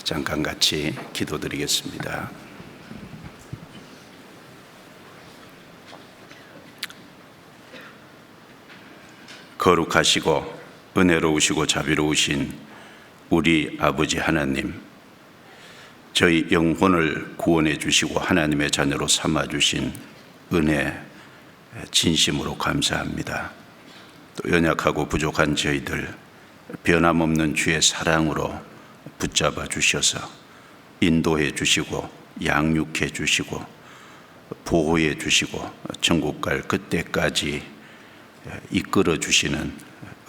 잠깐 같이 기도드리겠습니다. 거룩하시고 은혜로우시고 자비로우신 우리 아버지 하나님, 저희 영혼을 구원해 주시고 하나님의 자녀로 삼아 주신 은혜 진심으로 감사합니다. 또 연약하고 부족한 저희들 변함없는 주의 사랑으로 붙잡아 주셔서 인도해 주시고 양육해 주시고 보호해 주시고 천국 갈 그때까지 이끌어 주시는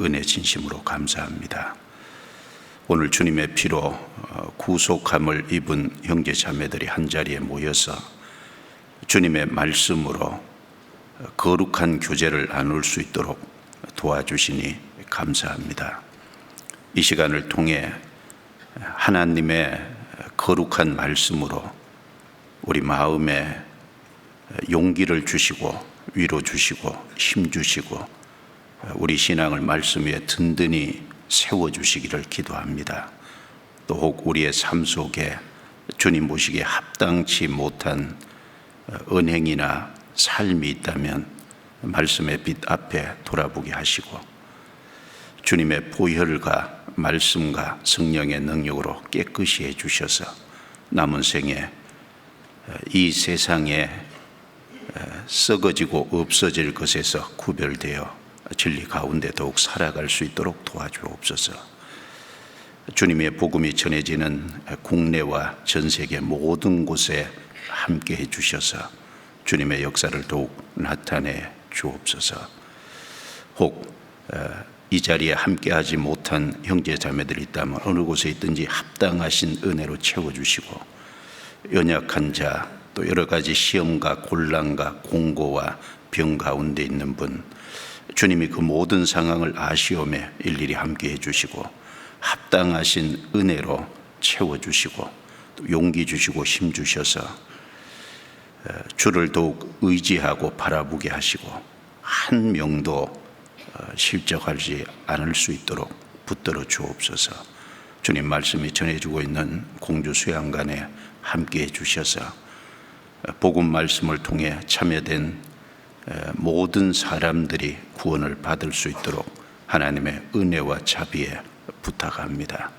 은혜 진심으로 감사합니다. 오늘 주님의 피로 구속함을 입은 형제 자매들이 한자리에 모여서 주님의 말씀으로 거룩한 교제를 나눌 수 있도록 도와주시니 감사합니다. 이 시간을 통해 하나님의 거룩한 말씀으로 우리 마음에 용기를 주시고 위로 주시고 힘 주시고 우리 신앙을 말씀 위에 든든히 세워주시기를 기도합니다. 또 혹 우리의 삶 속에 주님 모시기에 합당치 못한 언행이나 삶이 있다면 말씀의 빛 앞에 돌아보게 하시고 주님의 보혈과 말씀과 성령의 능력으로 깨끗이 해주셔서 남은 생에 이 세상에 썩어지고 없어질 것에서 구별되어 진리 가운데 더욱 살아갈 수 있도록 도와주옵소서. 주님의 복음이 전해지는 국내와 전 세계 모든 곳에 함께 해주셔서 주님의 역사를 더욱 나타내 주옵소서. 혹 이 자리에 함께하지 못한 형제 자매들이 있다면 어느 곳에 있든지 합당하신 은혜로 채워주시고 연약한 자, 또 여러 가지 시험과 곤란과 공고와 병 가운데 있는 분, 주님이 그 모든 상황을 아시오매 일일이 함께 해주시고 합당하신 은혜로 채워주시고 또 용기 주시고 힘 주셔서 주를 더욱 의지하고 바라보게 하시고 한 명도 실족하지 않을 수 있도록 붙들어 주옵소서. 주님 말씀이 전해주고 있는 공주 수양관에 함께 해주셔서 복음 말씀을 통해 참여된 모든 사람들이 구원을 받을 수 있도록 하나님의 은혜와 자비에 부탁합니다.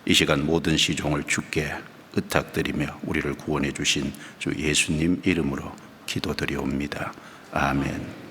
이 시간 모든 시종을 주께 의탁드리며 우리를 구원해 주신 주 예수님 이름으로 기도드리옵니다. 아멘.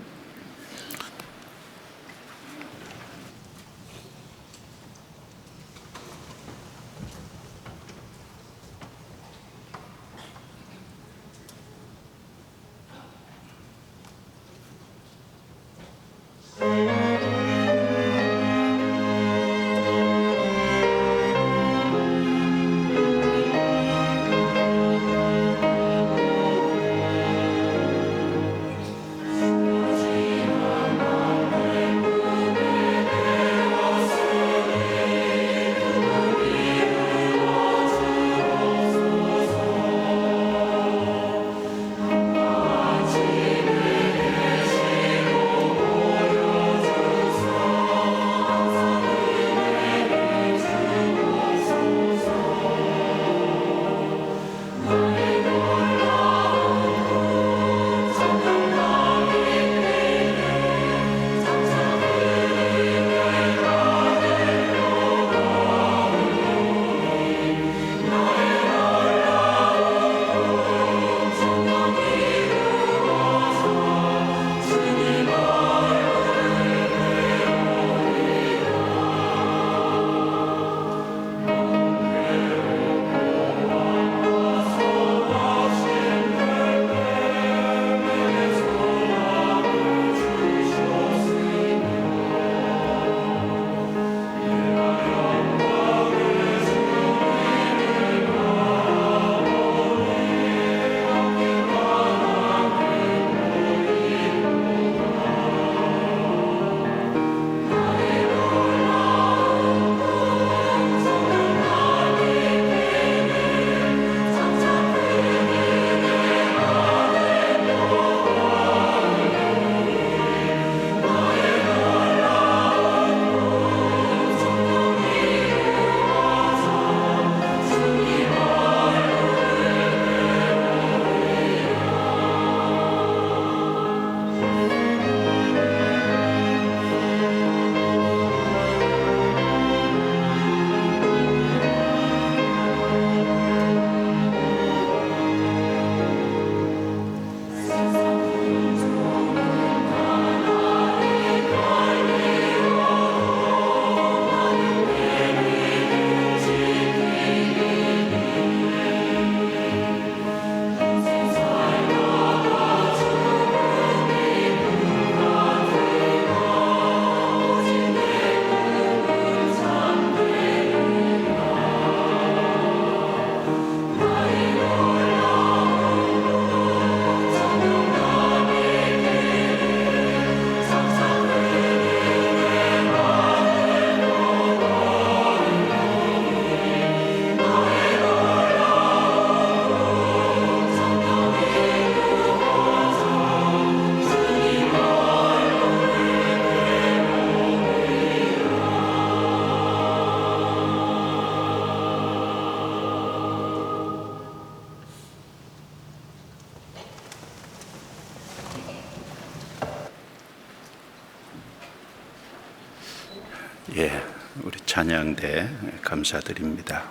예, 우리 찬양대 감사드립니다.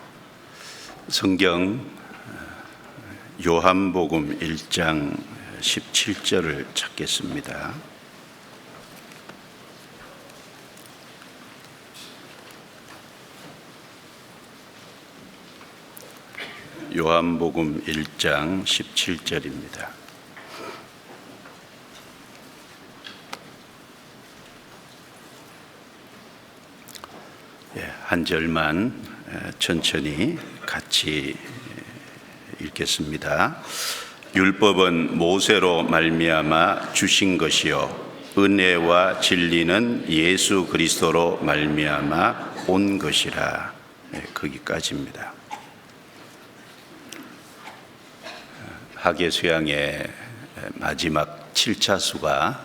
성경 요한복음 1장 17절을 찾겠습니다. 요한복음 1장 17절입니다. 한 절만 천천히 같이 읽겠습니다. 율법은 모세로 말미암아 주신 것이요 은혜와 진리는 예수 그리스도로 말미암아 온 것이라. 거기까지입니다. 학예 수양의 마지막 7차 수가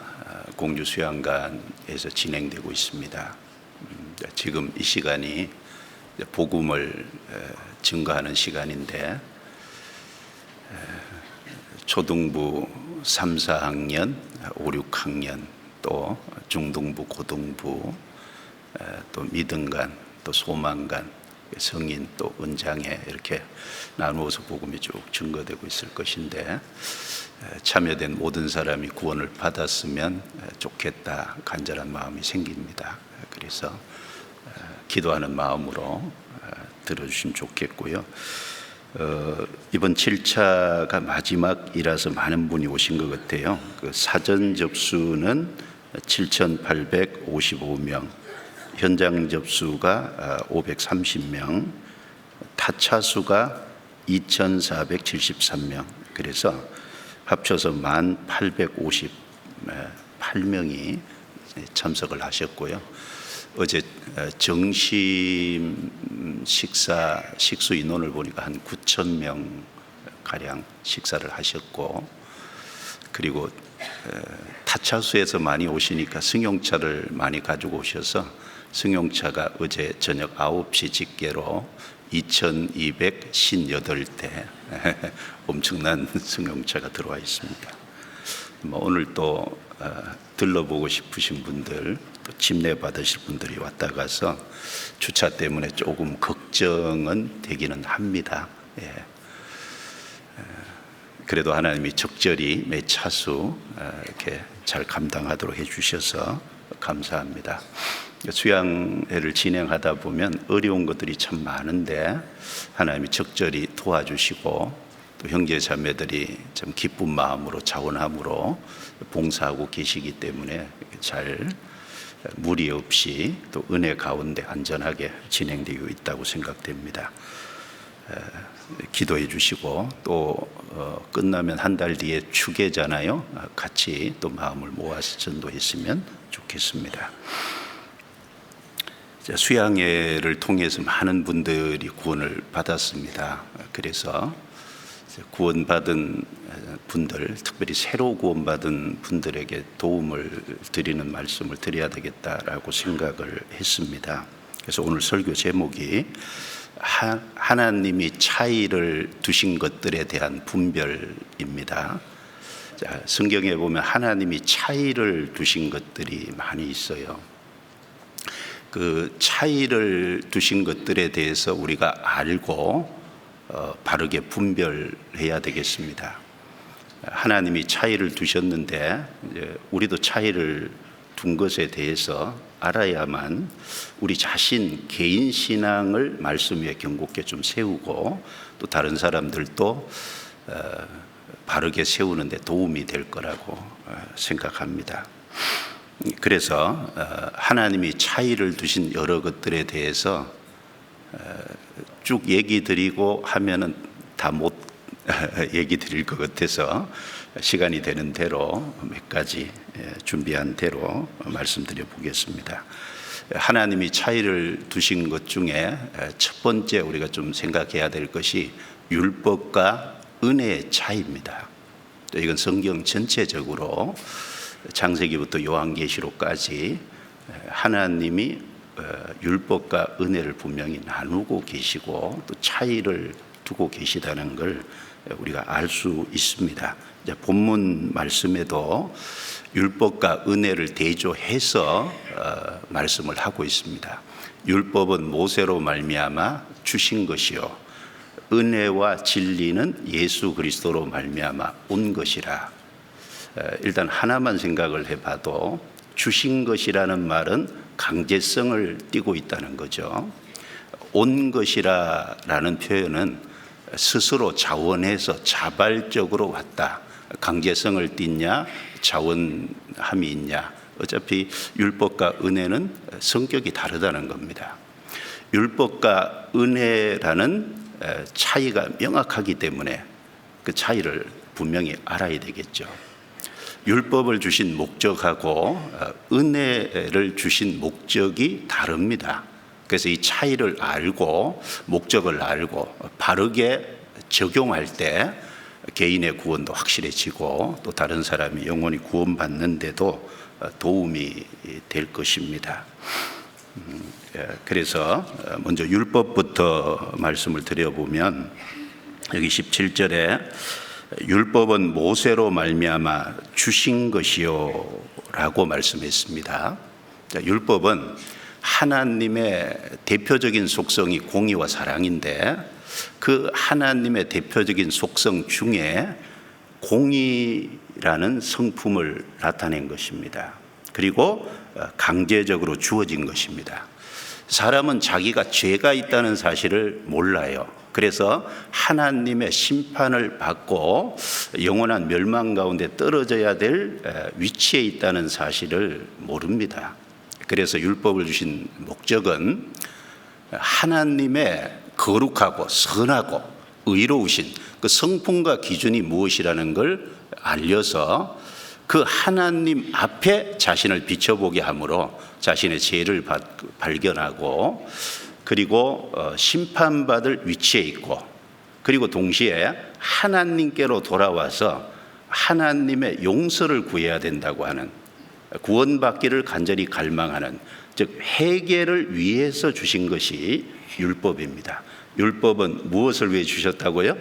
공주 수양관에서 진행되고 있습니다. 지금 이 시간이 복음을 증거하는 시간인데 초등부 3, 4학년, 5, 6학년 또 중등부, 고등부 또 믿음관, 또 소망관, 성인 또 은장에 이렇게 나누어서 복음이 쭉 증거되고 있을 것인데 참여된 모든 사람이 구원을 받았으면 좋겠다 간절한 마음이 생깁니다. 그래서 기도하는 마음으로 들어주시면 좋겠고요. 이번 7차가 마지막이라서 많은 분이 오신 것 같아요. 그 사전 접수는 7,855명, 현장 접수가 530명, 타차 수가 2,473명. 그래서 합쳐서 1,858명이 참석을 하셨고요. 어제 정심 식수 인원을 보니까 한 9,000명 가량 식사를 하셨고, 그리고 타차수에서 많이 오시니까 승용차를 많이 가지고 오셔서 승용차가 어제 저녁 9시 집계로 2,258대 엄청난 승용차가 들어와 있습니다. 오늘 또 들러보고 싶으신 분들, 또 침례 받으실 분들이 왔다 가서 주차 때문에 조금 걱정은 되기는 합니다. 그래도 하나님이 적절히 매 차수 이렇게 잘 감당하도록 해주셔서 감사합니다. 수양회를 진행하다 보면 어려운 것들이 참 많은데 하나님이 적절히 도와주시고 또 형제 자매들이 참 기쁜 마음으로 자원함으로 봉사하고 계시기 때문에 잘 무리 없이 또 은혜 가운데 안전하게 진행되고 있다고 생각됩니다. 기도해 주시고 또 끝나면 한 달 뒤에 추계잖아요. 같이 또 마음을 모아서 전도했으면 좋겠습니다. 수양회를 통해서 많은 분들이 구원을 받았습니다. 그래서 구원받은 분들, 특별히 새로 구원받은 분들에게 도움을 드리는 말씀을 드려야 되겠다라고 생각을 했습니다. 그래서 오늘 설교 제목이 하나님이 차이를 두신 것들에 대한 분별입니다. 성경에 보면 하나님이 차이를 두신 것들이 많이 있어요. 그 차이를 두신 것들에 대해서 우리가 알고 바르게 분별해야 되겠습니다. 하나님이 차이를 두셨는데 우리도 차이를 둔 것에 대해서 알아야만 우리 자신 개인 신앙을 말씀 위에 견고하게 좀 세우고 또 다른 사람들도 바르게 세우는 데 도움이 될 거라고 생각합니다. 그래서 하나님이 차이를 두신 여러 것들에 대해서 쭉 얘기 드리고 하면은 다 못 얘기 드릴 것 같아서 시간이 되는 대로 몇 가지 준비한 대로 말씀드려 보겠습니다. 하나님이 차이를 두신 것 중에 첫 번째 우리가 좀 생각해야 될 것이 율법과 은혜의 차이입니다. 또 이건 성경 전체적으로 창세기부터 요한계시록까지 하나님이 율법과 은혜를 분명히 나누고 계시고 또 차이를 두고 계시다는 걸 우리가 알 수 있습니다. 이제 본문 말씀에도 율법과 은혜를 대조해서 말씀을 하고 있습니다. 율법은 모세로 말미암아 주신 것이요 은혜와 진리는 예수 그리스도로 말미암아 온 것이라. 일단 하나만 생각을 해봐도 주신 것이라는 말은 강제성을 띠고 있다는 거죠. 온 것이라는 표현은 스스로 자원해서 자발적으로 왔다. 강제성을 띠냐 자원함이 있냐. 어차피 율법과 은혜는 성격이 다르다는 겁니다. 율법과 은혜라는 차이가 명확하기 때문에 그 차이를 분명히 알아야 되겠죠. 율법을 주신 목적하고 은혜를 주신 목적이 다릅니다. 그래서 이 차이를 알고 목적을 알고 바르게 적용할 때 개인의 구원도 확실해지고 또 다른 사람이 영원히 구원받는데도 도움이 될 것입니다. 그래서 먼저 율법부터 말씀을 드려보면 여기 17절에 율법은 모세로 말미암아 주신 것이요 라고 말씀했습니다. 율법은 하나님의 대표적인 속성이 공의와 사랑인데 그 하나님의 대표적인 속성 중에 공의라는 성품을 나타낸 것입니다. 그리고 강제적으로 주어진 것입니다. 사람은 자기가 죄가 있다는 사실을 몰라요. 그래서 하나님의 심판을 받고 영원한 멸망 가운데 떨어져야 될 위치에 있다는 사실을 모릅니다. 그래서 율법을 주신 목적은 하나님의 거룩하고 선하고 의로우신 그 성품과 기준이 무엇이라는 걸 알려서 그 하나님 앞에 자신을 비춰보게 함으로 자신의 죄를 발견하고 그리고 심판받을 위치에 있고 그리고 동시에 하나님께로 돌아와서 하나님의 용서를 구해야 된다고 하는 구원받기를 간절히 갈망하는 즉 회개를 위해서 주신 것이 율법입니다. 율법은 무엇을 위해 주셨다고요?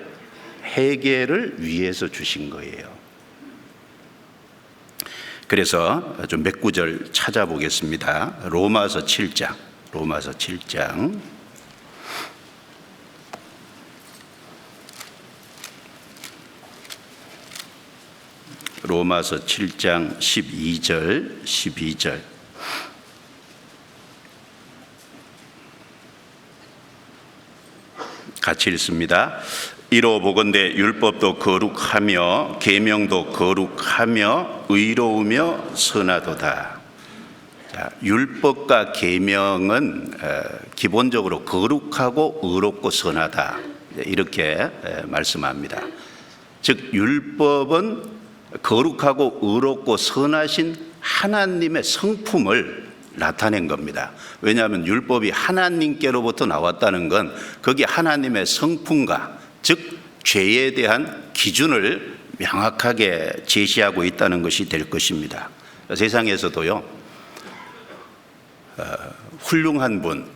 회개를 위해서 주신 거예요. 그래서 좀 몇 구절 찾아보겠습니다. 로마서 7장 로마서 7장 12절 같이 읽습니다. 이로 보건대 율법도 거룩하며 계명도 거룩하며 의로우며 선하도다. 자, 율법과 계명은 기본적으로 거룩하고 의롭고 선하다 이렇게 말씀합니다. 즉 율법은 거룩하고 의롭고 선하신 하나님의 성품을 나타낸 겁니다. 왜냐하면 율법이 하나님께로부터 나왔다는 건 거기 하나님의 성품과 즉 죄에 대한 기준을 명확하게 제시하고 있다는 것이 될 것입니다. 세상에서도요 훌륭한 분,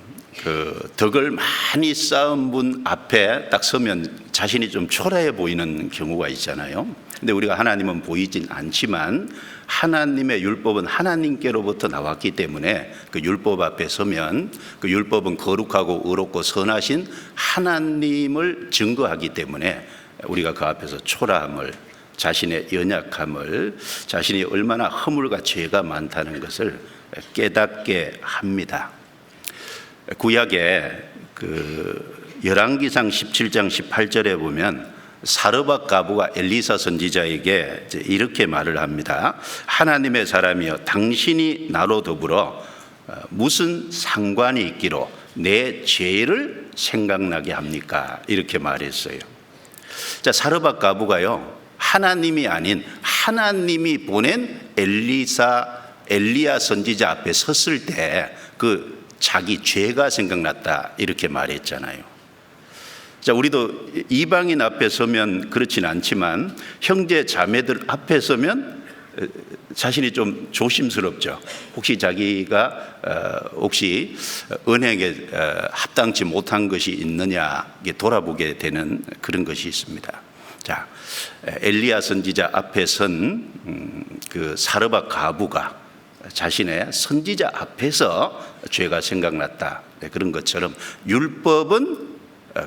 그 덕을 많이 쌓은 분 앞에 딱 서면 자신이 좀 초라해 보이는 경우가 있잖아요. 근데 우리가 하나님은 보이진 않지만 하나님의 율법은 하나님께로부터 나왔기 때문에 그 율법 앞에 서면 그 율법은 거룩하고 의롭고 선하신 하나님을 증거하기 때문에 우리가 그 앞에서 초라함을, 자신의 연약함을, 자신이 얼마나 허물과 죄가 많다는 것을 깨닫게 합니다. 구약에 그 열왕기상 17장 18절에 보면 사르밧 가부가 엘리사 선지자에게 이렇게 말을 합니다. 하나님의 사람이여 당신이 나로 더불어 무슨 상관이 있기로 내 죄를 생각나게 합니까? 이렇게 말했어요. 자, 사르밧 가부가요 하나님이 아닌 하나님이 보낸 엘리야 선지자 앞에 섰을 때 그 자기 죄가 생각났다 이렇게 말했잖아요. 자, 우리도 이방인 앞에 서면 그렇진 않지만 형제 자매들 앞에 서면 자신이 좀 조심스럽죠. 혹시 자기가 혹시 은행에 합당치 못한 것이 있느냐 돌아보게 되는 그런 것이 있습니다. 자, 엘리야 선지자 앞에 선 그 사르밧 과부가 자신의 선지자 앞에서 죄가 생각났다. 그런 것처럼 율법은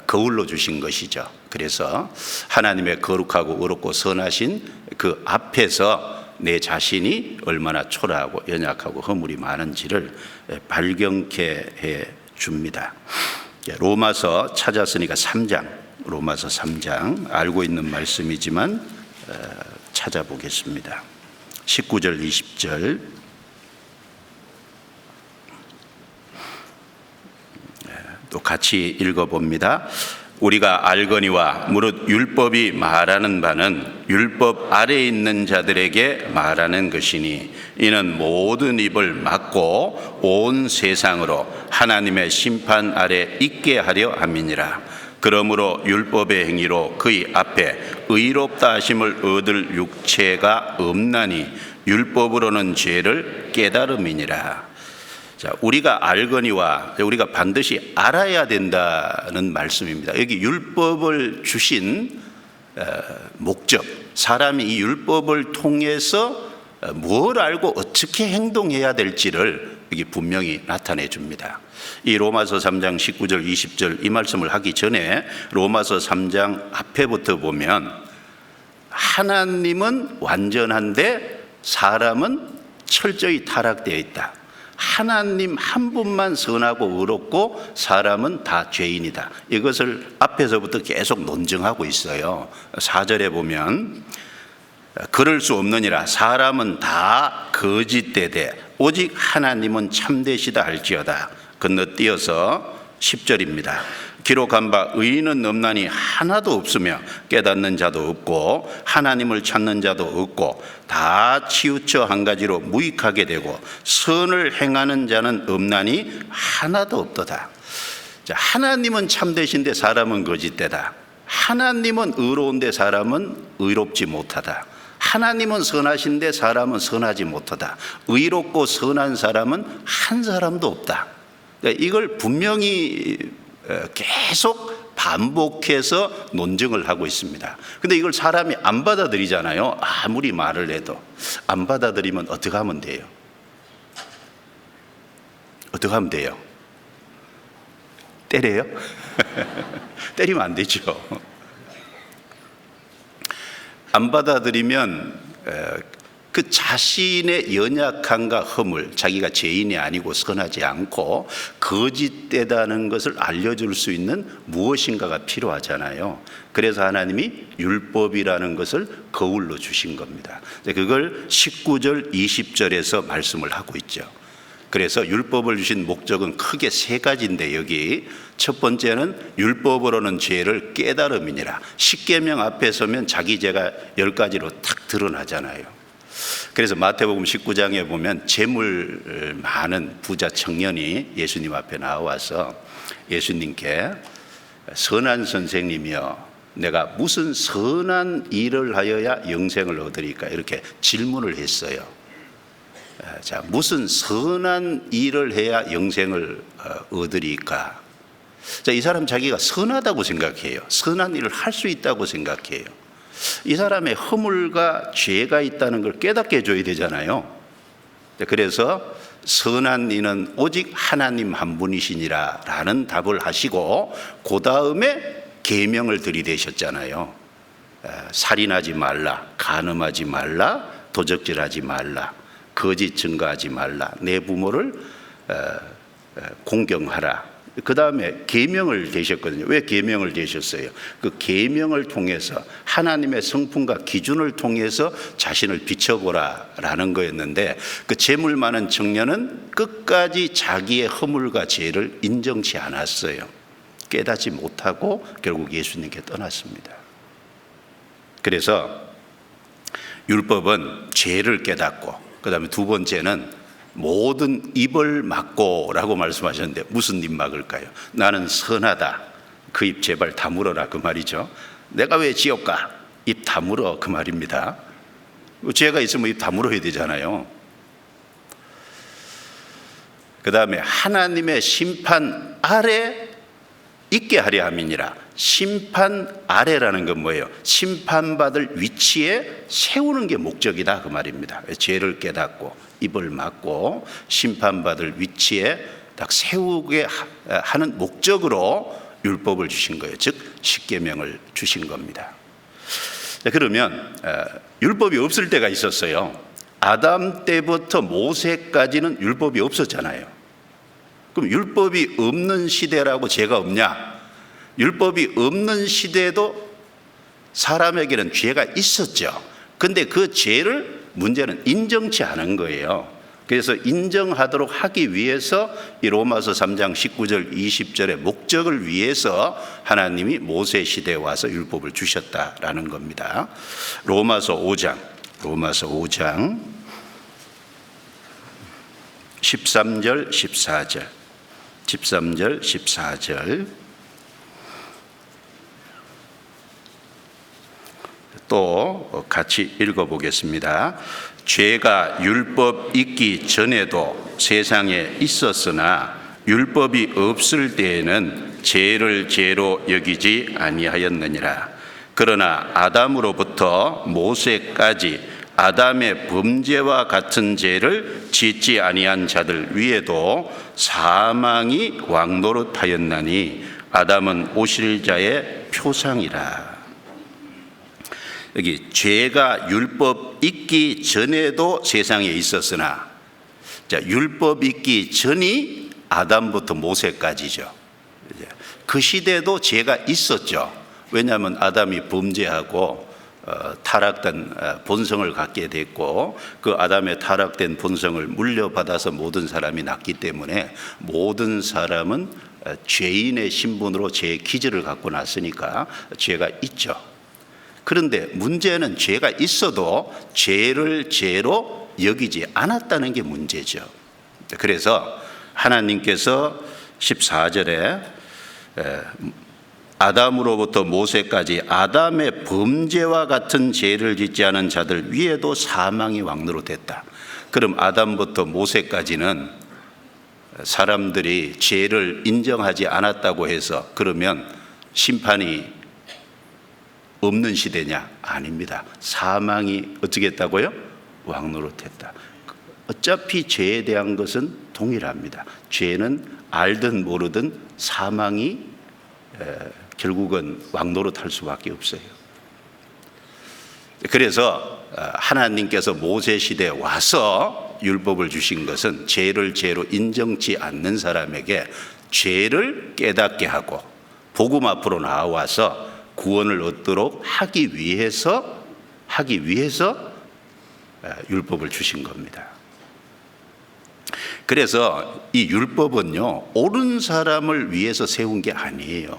거울로 주신 것이죠. 그래서 하나님의 거룩하고 의롭고 선하신 그 앞에서 내 자신이 얼마나 초라하고 연약하고 허물이 많은지를 발견케 해 줍니다. 로마서 찾았으니까 3장, 로마서 3장 알고 있는 말씀이지만 찾아보겠습니다. 19절 20절 또 같이 읽어봅니다. 우리가 알거니와 무릇 율법이 말하는 바는 율법 아래에 있는 자들에게 말하는 것이니 이는 모든 입을 막고 온 세상으로 하나님의 심판 아래 있게 하려 함이니라. 그러므로 율법의 행위로 그의 앞에 의롭다 하심을 얻을 육체가 없나니 율법으로는 죄를 깨달음이니라. 자, 우리가 알거니와 우리가 반드시 알아야 된다는 말씀입니다. 여기 율법을 주신 목적, 사람이 이 율법을 통해서 뭘 알고 어떻게 행동해야 될지를 여기 분명히 나타내 줍니다. 이 로마서 3장 19절 20절 이 말씀을 하기 전에 로마서 3장 앞에부터 보면 하나님은 완전한데 사람은 철저히 타락되어 있다. 하나님 한 분만 선하고 의롭고 사람은 다 죄인이다. 이것을 앞에서부터 계속 논증하고 있어요. 4절에 보면 그럴 수 없느니라. 사람은 다 거짓되되 오직 하나님은 참되시다 할지어다. 건너뛰어서 10절입니다. 기록한 바 의인은 없나니 하나도 없으며 깨닫는 자도 없고 하나님을 찾는 자도 없고 다 치우쳐 한 가지로 무익하게 되고 선을 행하는 자는 없나니 하나도 없도다. 자, 하나님은 참되신데 사람은 거짓되다. 하나님은 의로운데 사람은 의롭지 못하다. 하나님은 선하신데 사람은 선하지 못하다. 의롭고 선한 사람은 한 사람도 없다. 이걸 분명히 계속 반복해서 논증을 하고 있습니다. 근데 이걸 사람이 안 받아들이잖아요. 아무리 말을 해도. 안 받아들이면 어떻게 하면 돼요? 어떻게 하면 돼요? 때려요? 때리면 안 되죠. 안 받아들이면 그 자신의 연약함과 허물, 자기가 죄인이 아니고 선하지 않고 거짓되다는 것을 알려줄 수 있는 무엇인가가 필요하잖아요. 그래서 하나님이 율법이라는 것을 거울로 주신 겁니다. 그걸 19절 20절에서 말씀을 하고 있죠. 그래서 율법을 주신 목적은 크게 세 가지인데 여기 첫 번째는 율법으로는 죄를 깨달음이니라. 십계명 앞에 서면 자기 죄가 10가지로 탁 드러나잖아요. 그래서 마태복음 19장에 보면 재물 많은 부자 청년이 예수님 앞에 나와서 예수님께 선한 선생님이여 내가 무슨 선한 일을 하여야 영생을 얻으리까 이렇게 질문을 했어요. 자, 무슨 선한 일을 해야 영생을 얻으리까? 자, 이 사람 자기가 선하다고 생각해요. 선한 일을 할 수 있다고 생각해요. 이 사람의 허물과 죄가 있다는 걸 깨닫게 해줘야 되잖아요. 그래서 선한 이는 오직 하나님 한 분이시니라 라는 답을 하시고 그 다음에 계명을 들이대셨잖아요. 살인하지 말라, 간음하지 말라, 도적질하지 말라, 거짓 증거하지 말라, 내 부모를 공경하라. 그 다음에 계명을 대셨거든요. 왜 계명을 대셨어요? 그 계명을 통해서 하나님의 성품과 기준을 통해서 자신을 비춰보라 라는 거였는데 그 재물 많은 청년은 끝까지 자기의 허물과 죄를 인정치 않았어요. 깨닫지 못하고 결국 예수님께 떠났습니다. 그래서 율법은 죄를 깨닫고 그 다음에 두 번째는 모든 입을 막고 라고 말씀하셨는데 무슨 입 막을까요? 나는 선하다. 그 입 제발 다물어라 그 말이죠. 내가 왜 지옥가? 입 다물어 그 말입니다. 죄가 있으면 다 물어야 되잖아요. 그 다음에 하나님의 심판 아래 있게 하려 함이니라. 심판 아래라는 건 뭐예요? 심판받을 위치에 세우는 게 목적이다, 그 말입니다. 죄를 깨닫고 입을 막고 심판받을 위치에 딱 세우게 하는 목적으로 율법을 주신 거예요. 즉 십계명을 주신 겁니다. 그러면 율법이 없을 때가 있었어요. 아담 때부터 모세까지는 율법이 없었잖아요. 그럼 율법이 없는 시대라고 죄가 없냐? 율법이 없는 시대에도 사람에게는 죄가 있었죠. 근데 그 죄를 문제는 인정치 않은 거예요. 그래서 인정하도록 하기 위해서 이 로마서 3장 19절 20절의 목적을 위해서 하나님이 모세 시대에 와서 율법을 주셨다라는 겁니다. 로마서 5장 13절 14절 또 같이 읽어보겠습니다. 죄가 율법 있기 전에도 세상에 있었으나 율법이 없을 때에는 죄를 죄로 여기지 아니하였느니라. 그러나 아담으로부터 모세까지 아담의 범죄와 같은 죄를 짓지 아니한 자들 위에도 사망이 왕노릇하였나니 아담은 오실 자의 표상이라. 여기 죄가 율법 있기 전에도 세상에 있었으나, 자, 율법 있기 전이 아담부터 모세까지죠. 그 시대에도 죄가 있었죠. 왜냐하면 아담이 범죄하고 타락된 본성을 갖게 됐고, 그 아담의 타락된 본성을 물려받아서 모든 사람이 낳기 때문에 모든 사람은 죄인의 신분으로 죄의 기질을 갖고 났으니까 죄가 있죠. 그런데 문제는 죄가 있어도 죄를 죄로 여기지 않았다는 게 문제죠. 그래서 하나님께서 14절에 아담으로부터 모세까지 아담의 범죄와 같은 죄를 짓지 않은 자들 위에도 사망이 왕노릇했다. 그럼 아담부터 모세까지는 사람들이 죄를 인정하지 않았다고 해서 그러면 심판이 없는 시대냐? 아닙니다. 사망이 어떻게 했다고요? 왕노릇했다. 어차피 죄에 대한 것은 동일합니다. 죄는 알든 모르든 사망이 결국은 왕노릇할 수밖에 없어요. 그래서 하나님께서 모세 시대에 와서 율법을 주신 것은 죄를 죄로 인정치 않는 사람에게 죄를 깨닫게 하고 복음 앞으로 나와서 구원을 얻도록 하기 위해서 율법을 주신 겁니다. 그래서 이 율법은요, 옳은 사람을 위해서 세운 게 아니에요.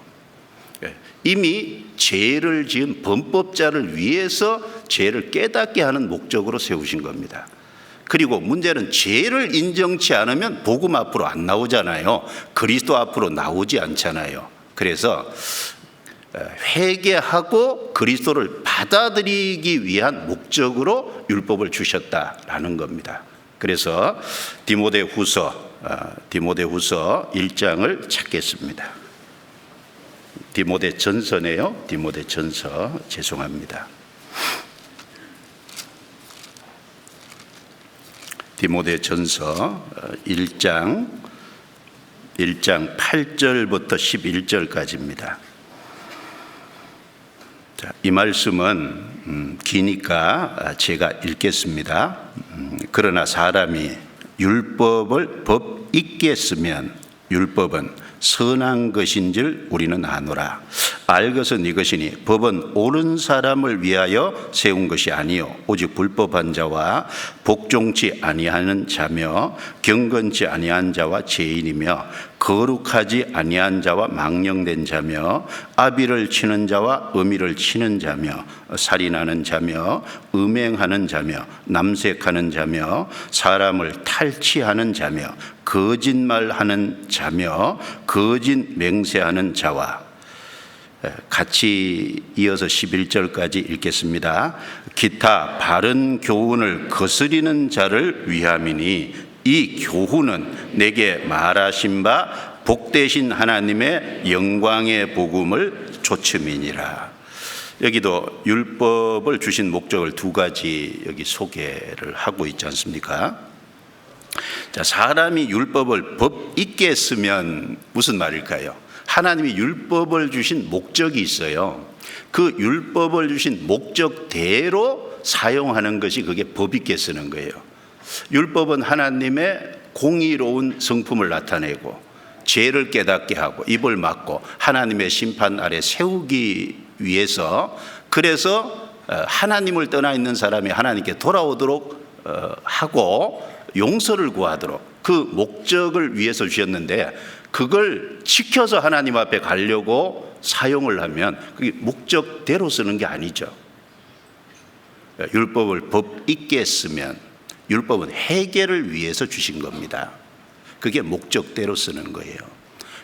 이미 죄를 지은 범법자를 위해서 죄를 깨닫게 하는 목적으로 세우신 겁니다. 그리고 문제는 죄를 인정치 않으면 복음 앞으로 안 나오잖아요. 그리스도 앞으로 나오지 않잖아요. 그래서 회개하고 그리스도를 받아들이기 위한 목적으로 율법을 주셨다라는 겁니다. 그래서 디모데후서 1장을 찾겠습니다. 디모데전서네요. 디모데전서, 죄송합니다. 디모데전서 1장 8절부터 11절까지입니다. 자, 이 말씀은 기니까 제가 읽겠습니다. 그러나 사람이 율법을 법 있게 쓰면 율법은 선한 것인 줄 우리는 아노라. 알 것은 이것이니 법은 옳은 사람을 위하여 세운 것이 아니요 오직 불법한 자와 복종치 아니하는 자며 경건치 아니한 자와 죄인이며 거룩하지 아니한 자와 망령된 자며 아비를 치는 자와 어미를 치는 자며 살인하는 자며 음행하는 자며 남색하는 자며 사람을 탈취하는 자며 거짓말하는 자며 거짓 맹세하는 자와 같이 이어서 11절까지 읽겠습니다. 기타 바른 교훈을 거스리는 자를 위함이니 이 교훈은 내게 말하신 바 복되신 하나님의 영광의 복음을 조침이니라. 여기도 율법을 주신 목적을 두 가지 여기 소개를 하고 있지 않습니까? 자, 사람이 율법을 법 있게 쓰면 무슨 말일까요? 하나님이 율법을 주신 목적이 있어요. 그 율법을 주신 목적대로 사용하는 것이 그게 법 있게 쓰는 거예요. 율법은 하나님의 공의로운 성품을 나타내고 죄를 깨닫게 하고 입을 막고 하나님의 심판 아래 세우기 위해서, 그래서 하나님을 떠나 있는 사람이 하나님께 돌아오도록 하고 용서를 구하도록 그 목적을 위해서 주셨는데, 그걸 지켜서 하나님 앞에 가려고 사용을 하면 그게 목적대로 쓰는 게 아니죠. 율법을 법 있게 쓰면 율법은 회개를 위해서 주신 겁니다. 그게 목적대로 쓰는 거예요.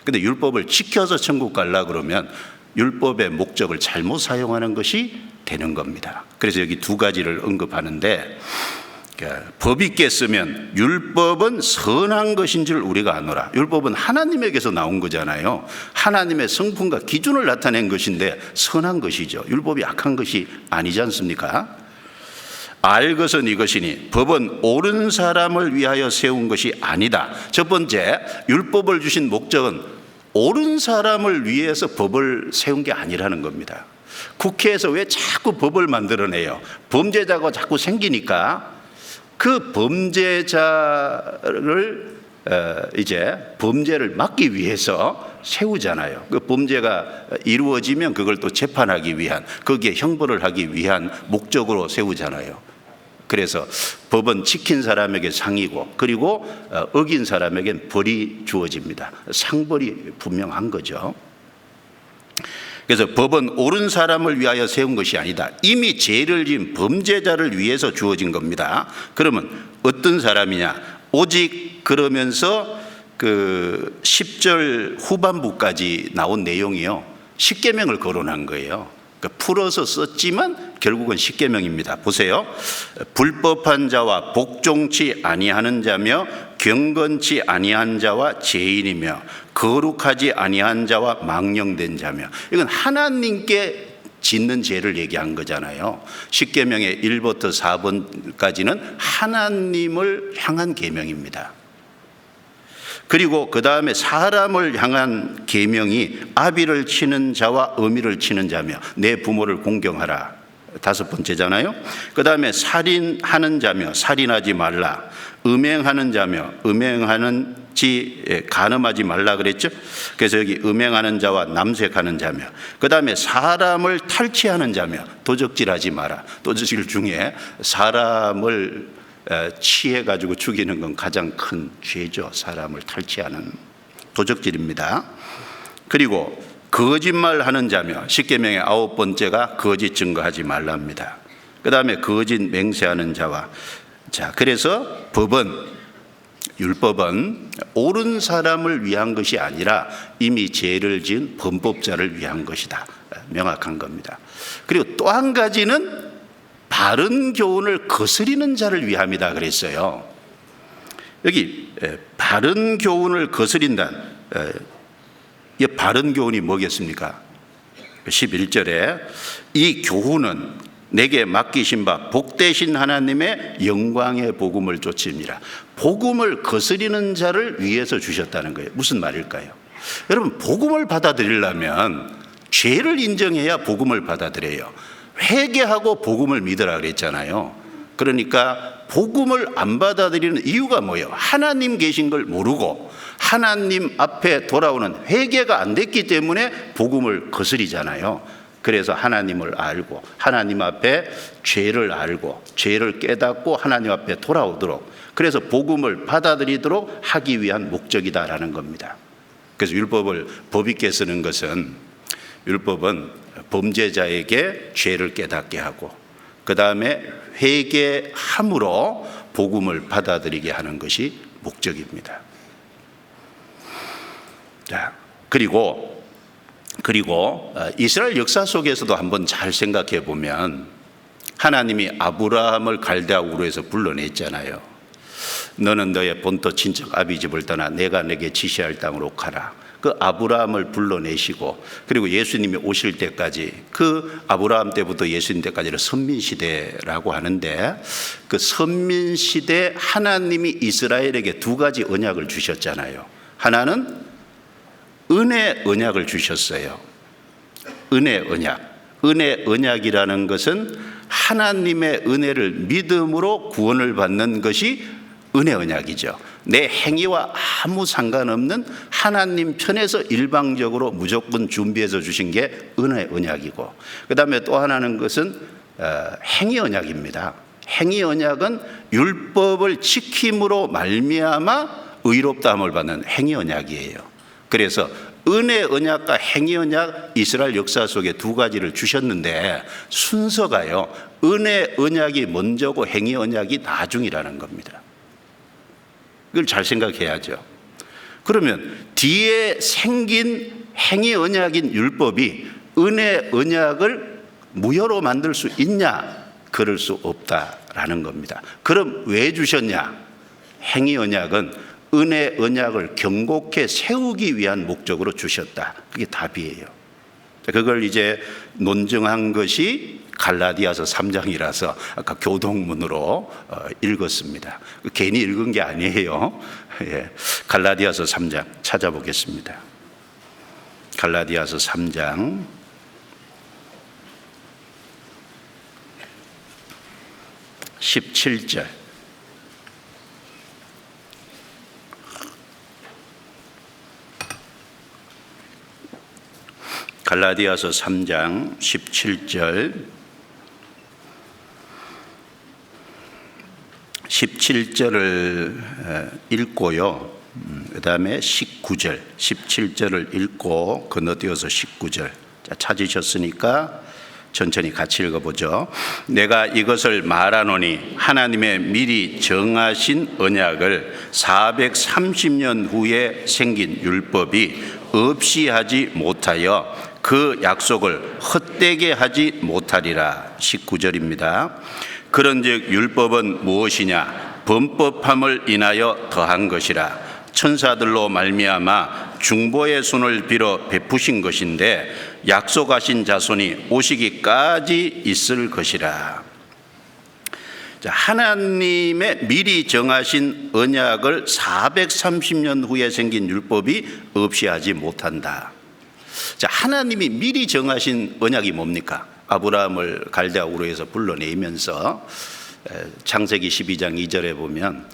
근데 율법을 지켜서 천국 가려고 그러면 율법의 목적을 잘못 사용하는 것이 되는 겁니다. 그래서 여기 두 가지를 언급하는데, 법 있게 쓰면 율법은 선한 것인 줄 우리가 아노라. 율법은 하나님에게서 나온 거잖아요. 하나님의 성품과 기준을 나타낸 것인데 선한 것이죠. 율법이 악한 것이 아니지 않습니까? 알 것은 이것이니 법은 옳은 사람을 위하여 세운 것이 아니다. 첫 번째, 율법을 주신 목적은 옳은 사람을 위해서 법을 세운 게 아니라는 겁니다. 국회에서 왜 자꾸 법을 만들어내요? 범죄자가 자꾸 생기니까 그 범죄자를 이제 범죄를 막기 위해서 세우잖아요. 그 범죄가 이루어지면 그걸 또 재판하기 위한, 거기에 형벌을 하기 위한 목적으로 세우잖아요. 그래서 법은 지킨 사람에게 상이고, 그리고 어긴 사람에겐 벌이 주어집니다. 상벌이 분명한 거죠. 그래서 법은 옳은 사람을 위하여 세운 것이 아니다. 이미 죄를 지은 범죄자를 위해서 주어진 겁니다. 그러면 어떤 사람이냐? 오직 그러면서 그 10절 후반부까지 나온 내용이요, 십계명을 거론한 거예요. 그러니까 풀어서 썼지만 결국은 십계명입니다. 보세요. 불법한 자와 복종치 아니하는 자며 경건치 아니한 자와 죄인이며 거룩하지 아니한 자와 망령된 자며, 이건 하나님께 짓는 죄를 얘기한 거잖아요. 십계명의 1부터 4번까지는 하나님을 향한 계명입니다. 그리고 그 다음에 사람을 향한 계명이 아비를 치는 자와 어미를 치는 자며 내 부모를 공경하라, 5번째잖아요. 그 다음에 살인하는 자며 살인하지 말라, 음행하는 자며 음행하는지 간음하지 말라 그랬죠. 그래서 여기 음행하는 자와 남색하는 자며, 그 다음에 사람을 탈취하는 자며 도적질하지 마라. 도적질 중에 사람을 취해가지고 죽이는 건 가장 큰 죄죠. 사람을 탈취하는 도적질입니다. 그리고 거짓말하는 자며, 십계명의 9번째가 거짓 증거하지 말랍니다. 그 다음에 거짓 맹세하는 자와, 자, 그래서 율법은 옳은 사람을 위한 것이 아니라 이미 죄를 지은 범법자를 위한 것이다. 명확한 겁니다. 그리고 또 한 가지는 바른 교훈을 거스리는 자를 위함이다 그랬어요. 여기 바른 교훈을 거스린다. 이 바른 교훈이 뭐겠습니까? 11절에 이 교훈은 내게 맡기신 바 복되신 하나님의 영광의 복음을 쫓습니다. 복음을 거스리는 자를 위해서 주셨다는 거예요. 무슨 말일까요? 여러분, 복음을 받아들이려면 죄를 인정해야 복음을 받아들여요. 회개하고 복음을 믿으라 그랬잖아요. 그러니까 복음을 안 받아들이는 이유가 뭐예요? 하나님 계신 걸 모르고 하나님 앞에 돌아오는 회개가 안 됐기 때문에 복음을 거스리잖아요. 그래서 하나님을 알고 하나님 앞에 죄를 알고 죄를 깨닫고 하나님 앞에 돌아오도록, 그래서 복음을 받아들이도록 하기 위한 목적이다라는 겁니다. 그래서 율법을 법 있게 쓰는 것은, 율법은 범죄자에게 죄를 깨닫게 하고 그 다음에 회개함으로 복음을 받아들이게 하는 것이 목적입니다. 자, 그리고 그리고 이스라엘 역사 속에서도 한번 잘 생각해 보면 하나님이 아브라함을 갈대아 우르에서 불러냈잖아요. 너는 너의 본토 친척 아비 집을 떠나 내가 내게 지시할 땅으로 가라. 그 아브라함을 불러내시고, 그리고 예수님이 오실 때까지, 그 아브라함 때부터 예수님 때까지를 선민시대라고 하는데, 그 선민시대 하나님이 이스라엘에게 두 가지 언약을 주셨잖아요. 하나는 은혜 언약을 주셨어요. 은혜 언약. 은혜 언약이라는 것은 하나님의 은혜를 믿음으로 구원을 받는 것이 은혜 언약이죠. 내 행위와 아무 상관없는 하나님 편에서 일방적으로 무조건 준비해서 주신 게 은혜 언약이고, 그 다음에 또 하나는 것은 행위 언약입니다. 행위 언약은 율법을 지킴으로 말미암아 의롭다함을 받는 행위 언약이에요. 그래서 은혜 언약과 행위 언약, 이스라엘 역사 속에 두 가지를 주셨는데 순서가요, 은혜 언약이 먼저고 행위 언약이 나중이라는 겁니다. 이걸 잘 생각해야죠. 그러면 뒤에 생긴 행위 언약인 율법이 은혜 언약을 무효로 만들 수 있냐? 그럴 수 없다라는 겁니다. 그럼 왜 주셨냐? 행위 언약은 은혜 언약을 경고케 세우기 위한 목적으로 주셨다. 그게 답이에요. 그걸 이제 논증한 것이 갈라디아서 3장이라서 아까 교동문으로 읽었습니다. 괜히 읽은 게 아니에요. 예. 갈라디아서 3장 찾아보겠습니다. 갈라디아서 3장 17절. 갈라디아서 3장 17절 17절을 읽고요. 그 다음에 19절 17절을 읽고 건너뛰어서 19절. 찾으셨으니까 천천히 같이 읽어보죠. 내가 이것을 말하노니 하나님의 미리 정하신 언약을 430년 후에 생긴 율법이 없이 하지 못하여 그 약속을 헛되게 하지 못하리라. 19절입니다. 그런즉 율법은 무엇이냐? 범법함을 인하여 더한 것이라. 천사들로 말미암아 중보의 손을 빌어 베푸신 것인데 약속하신 자손이 오시기까지 있을 것이라. 하나님의 미리 정하신 언약을 430년 후에 생긴 율법이 없이 하지 못한다. 자, 하나님이 미리 정하신 언약이 뭡니까? 아브라함을 갈대아 우르에서 불러내면서 창세기 12장 2절에 보면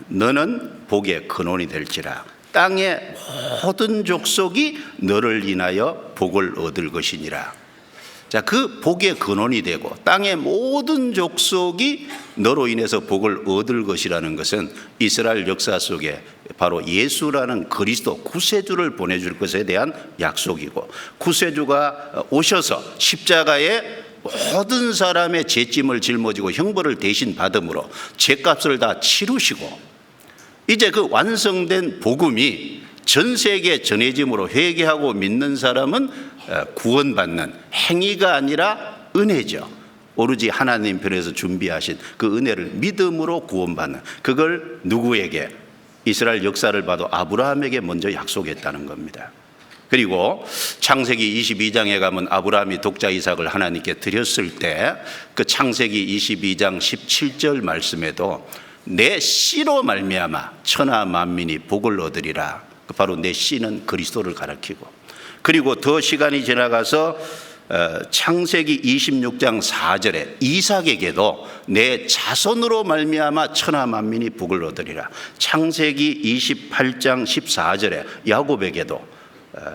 너는 복의 근원이 될지라. 땅의 모든 족속이 너를 인하여 복을 얻을 것이니라. 자, 그 복의 근원이 되고 땅의 모든 족속이 너로 인해서 복을 얻을 것이라는 것은 이스라엘 역사 속에 바로 예수라는 그리스도 구세주를 보내줄 것에 대한 약속이고, 구세주가 오셔서 십자가에 모든 사람의 죄짐을 짊어지고 형벌을 대신 받음으로 죄값을 다 치르시고, 이제 그 완성된 복음이 전 세계에 전해짐으로 회개하고 믿는 사람은 구원받는, 행위가 아니라 은혜죠. 오로지 하나님 편에서 준비하신 그 은혜를 믿음으로 구원받는, 그걸 누구에게? 이스라엘 역사를 봐도 아브라함에게 먼저 약속했다는 겁니다. 그리고 창세기 22장에 가면 아브라함이 독자 이삭을 하나님께 드렸을 때 그 창세기 22장 17절 말씀에도 내 씨로 말미암아 천하 만민이 복을 얻으리라. 바로 내 씨는 그리스도를 가리키고, 그리고 더 시간이 지나가서 창세기 26장 4절에 이삭에게도 내 자손으로 말미암아 천하 만민이 복을 얻으리라. 창세기 28장 14절에 야곱에게도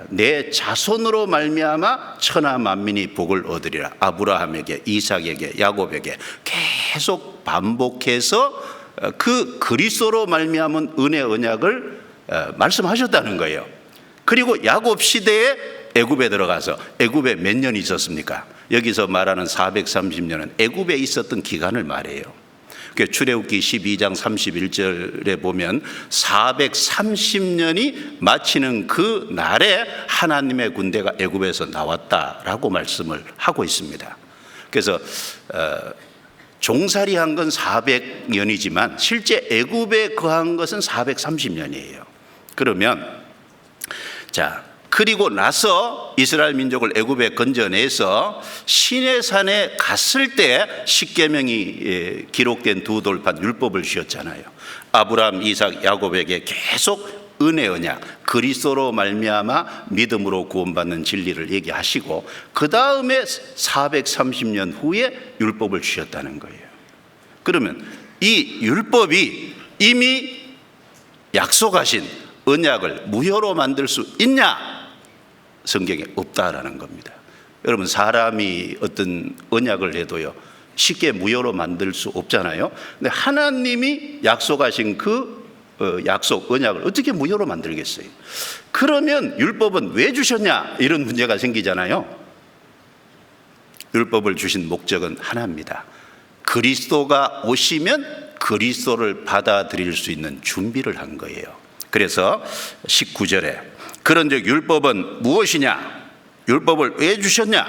내 자손으로 말미암아 천하 만민이 복을 얻으리라. 아브라함에게, 이삭에게, 야곱에게 계속 반복해서 그 그리스도로 말미암은 은혜 언약을 말씀하셨다는 거예요. 그리고 야곱 시대에 애굽에 들어가서, 애굽에 몇 년이 있었습니까? 여기서 말하는 430년은 애굽에 있었던 기간을 말해요. 출애굽기 12장 31절에 보면 430년이 마치는 그 날에 하나님의 군대가 애굽에서 나왔다라고 말씀을 하고 있습니다. 그래서 종살이한 건 400년이지만 실제 애굽에 거한 것은 430년이에요. 그러면 그리고 나서 이스라엘 민족을 애굽에 건져내서 시내산에 갔을 때 십계명이 기록된 두 돌판 율법을 주셨잖아요. 아브라함, 이삭, 야곱에게 계속 은혜 언약, 그리스도로 말미암아 믿음으로 구원받는 진리를 얘기하시고 그 다음에 430년 후에 율법을 주셨다는 거예요. 그러면 이 율법이 이미 약속하신 언약을 무효로 만들 수 있냐? 성경에 없다라는 겁니다. 여러분, 사람이 어떤 언약을 해도요 쉽게 무효로 만들 수 없잖아요. 근데 하나님이 약속하신 그 약속 언약을 어떻게 무효로 만들겠어요? 그러면 율법은 왜 주셨냐? 이런 문제가 생기잖아요. 율법을 주신 목적은 하나입니다. 그리스도가 오시면 그리스도를 받아들일 수 있는 준비를 한 거예요. 그래서 19절에 그런즉 율법은 무엇이냐? 율법을 왜 주셨냐?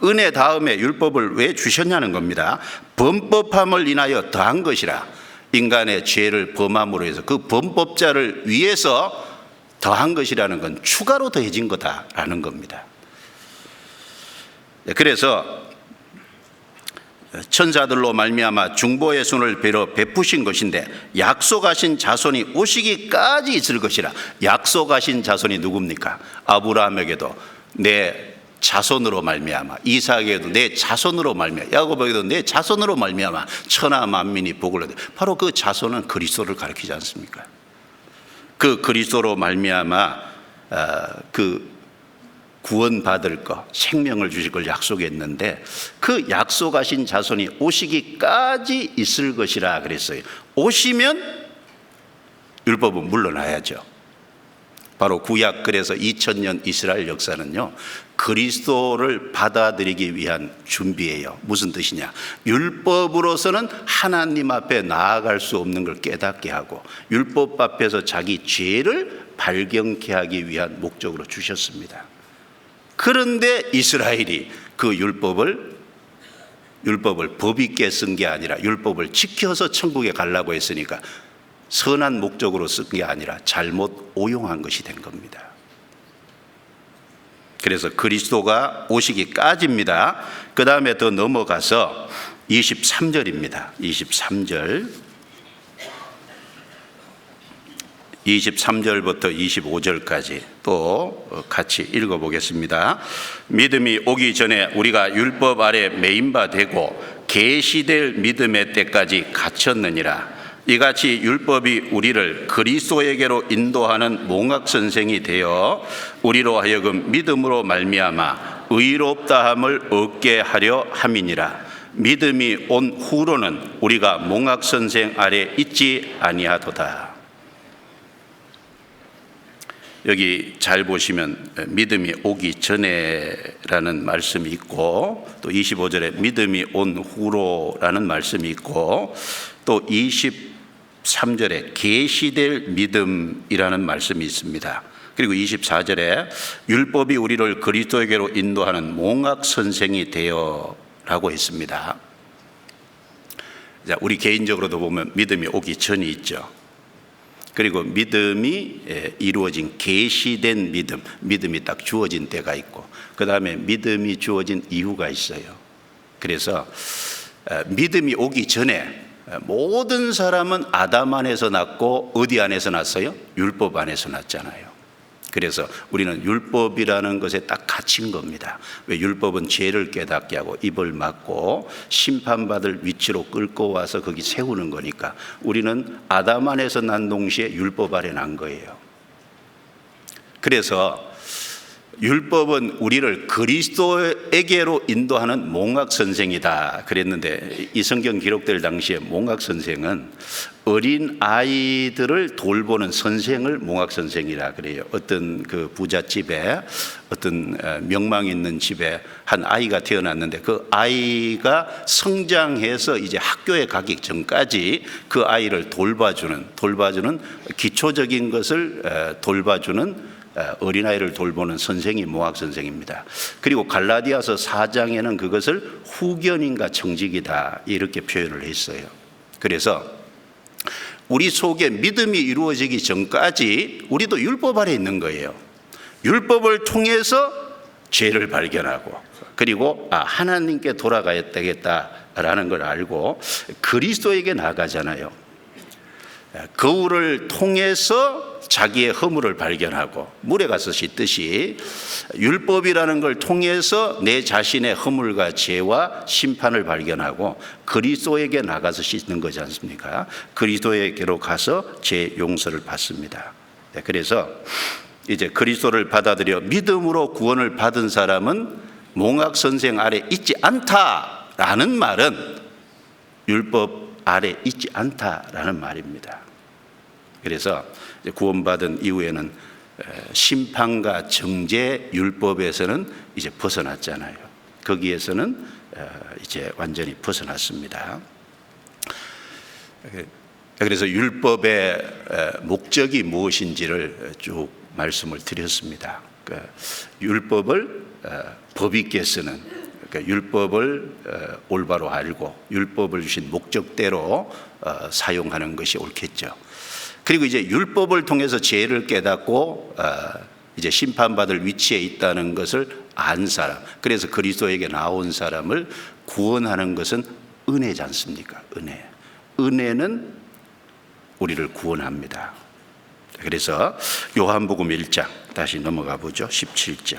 은혜 다음에 율법을 왜 주셨냐는 겁니다. 범법함을 인하여 더한 것이라. 인간의 죄를 범함으로 해서 그 범법자를 위해서 더한 것이라는 건 추가로 더해진 거다라는 겁니다. 그래서 천사들로 말미암아 중보의 손을 빌어 베푸신 것인데 약속하신 자손이 오시기까지 있을 것이라. 약속하신 자손이 누굽니까? 아브라함에게도 내 자손으로 말미암아, 이삭에게도 내 자손으로 말미암아, 야곱에게도 내 자손으로 말미암아 천하 만민이 복을 얻으리라. 바로 그 자손은 그리스도를 가리키지 않습니까? 그 그리스도로 말미암아 그 구원받을 것, 생명을 주실 걸 약속했는데 그 약속하신 자손이 오시기까지 있을 것이라 그랬어요. 오시면 율법은 물러나야죠. 바로 구약, 그래서 2000년 이스라엘 역사는요 그리스도를 받아들이기 위한 준비예요. 무슨 뜻이냐? 율법으로서는 하나님 앞에 나아갈 수 없는 걸 깨닫게 하고 율법 앞에서 자기 죄를 발견케 하기 위한 목적으로 주셨습니다. 그런데 이스라엘이 그 율법을 법 있게 쓴 게 아니라 율법을 지켜서 천국에 가려고 했으니까 선한 목적으로 쓴 게 아니라 잘못 오용한 것이 된 겁니다. 그래서 그리스도가 오시기까지입니다. 그 다음에 더 넘어가서 23절입니다. 23절부터 25절까지 또 같이 읽어보겠습니다. 믿음이 오기 전에 우리가 율법 아래 매인 바 되고 계시될 믿음의 때까지 갇혔느니라. 이같이 율법이 우리를 그리스도에게로 인도하는 몽학 선생이 되어 우리로 하여금 믿음으로 말미암아 의롭다함을 얻게 하려 함이니라. 믿음이 온 후로는 우리가 몽학 선생 아래 있지 아니하도다. 여기 잘 보시면 믿음이 오기 전에라는 말씀이 있고 또 25절에 믿음이 온 후로라는 말씀이 있고 또 23절에 계시될 믿음이라는 말씀이 있습니다. 그리고 24절에 율법이 우리를 그리스도에게로 인도하는 몽학 선생이 되어 라고 했습니다. 우리 개인적으로도 보면 믿음이 오기 전이 있죠. 그리고 믿음이 이루어진 계시된 믿음이 딱 주어진 때가 있고 그 다음에 믿음이 주어진 이유가 있어요. 그래서 믿음이 오기 전에 모든 사람은 아담 안에서 났고 어디 안에서 났어요? 율법 안에서 났잖아요. 그래서 우리는 율법이라는 것에 딱 갇힌 겁니다. 왜? 율법은 죄를 깨닫게 하고 입을 막고 심판받을 위치로 끌고 와서 거기 세우는 거니까 우리는 아담 안에서 난 동시에 율법 아래 난 거예요. 그래서 율법은 우리를 그리스도에게로 인도하는 몽학 선생이다 그랬는데, 이 성경 기록될 당시에 몽학 선생은 어린 아이들을 돌보는 선생을 몽학 선생이라 그래요. 어떤 그 부잣집에, 어떤 명망 있는 집에 한 아이가 태어났는데, 그 아이가 성장해서 이제 학교에 가기 전까지 그 아이를 돌봐주는 기초적인 것을 돌봐주는 어린아이를 돌보는 선생이 몽학 선생입니다. 그리고 갈라디아서 4장에는 그것을 후견인과 청직이다 이렇게 표현을 했어요. 그래서 우리 속에 믿음이 이루어지기 전까지 우리도 율법 아래 있는 거예요. 율법을 통해서 죄를 발견하고, 그리고 하나님께 돌아가야 되겠다라는 걸 알고 그리스도에게 나가잖아요. 거울을 통해서 자기의 허물을 발견하고, 물에 가서 씻듯이 율법이라는 걸 통해서 내 자신의 허물과 죄와 심판을 발견하고 그리스도에게 나가서 씻는 거지 않습니까? 그리스도에게로 가서 죄 용서를 받습니다. 그래서 이제 그리스도를 받아들여 믿음으로 구원을 받은 사람은 몽학 선생 아래 있지 않다라는 말은 율법 아래 있지 않다라는 말입니다. 그래서 구원받은 이후에는 심판과 정죄 율법에서는 이제 벗어났잖아요. 거기에서는 이제 완전히 벗어났습니다. 그래서 율법의 목적이 무엇인지를 쭉 말씀을 드렸습니다. 율법을 법 있게 쓰는, 율법을 올바로 알고 율법을 주신 목적대로 사용하는 것이 옳겠죠. 그리고 이제 율법을 통해서 죄를 깨닫고 이제 심판받을 위치에 있다는 것을 안 사람, 그래서 그리스도에게 나온 사람을 구원하는 것은 은혜지 않습니까? 은혜는 우리를 구원합니다. 그래서 요한복음 1장 다시 넘어가 보죠. 17절.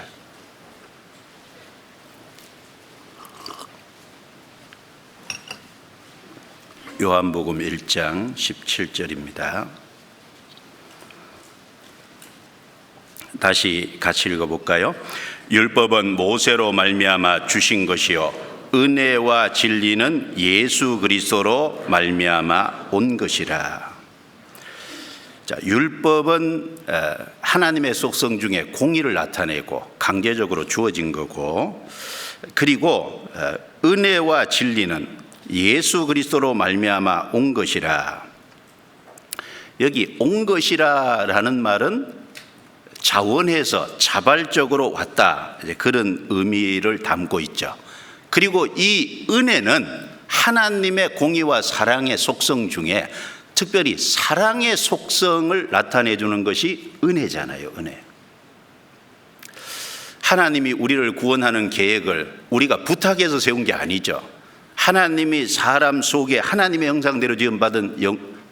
요한복음 1장 17절입니다. 다시 같이 읽어볼까요? 율법은 모세로 말미암아 주신 것이요 은혜와 진리는 예수 그리스도로 말미암아 온 것이라. 자, 율법은 하나님의 속성 중에 공의를 나타내고 강제적으로 주어진 거고, 그리고 은혜와 진리는 예수 그리스도로 말미암아 온 것이라. 여기 온 것이라라는 말은 자원해서 자발적으로 왔다, 그런 의미를 담고 있죠. 그리고 이 은혜는 하나님의 공의와 사랑의 속성 중에 특별히 사랑의 속성을 나타내 주는 것이 은혜잖아요. 은혜. 하나님이 우리를 구원하는 계획을 우리가 부탁해서 세운 게 아니죠. 하나님이 사람 속에 하나님의 형상대로 지음받은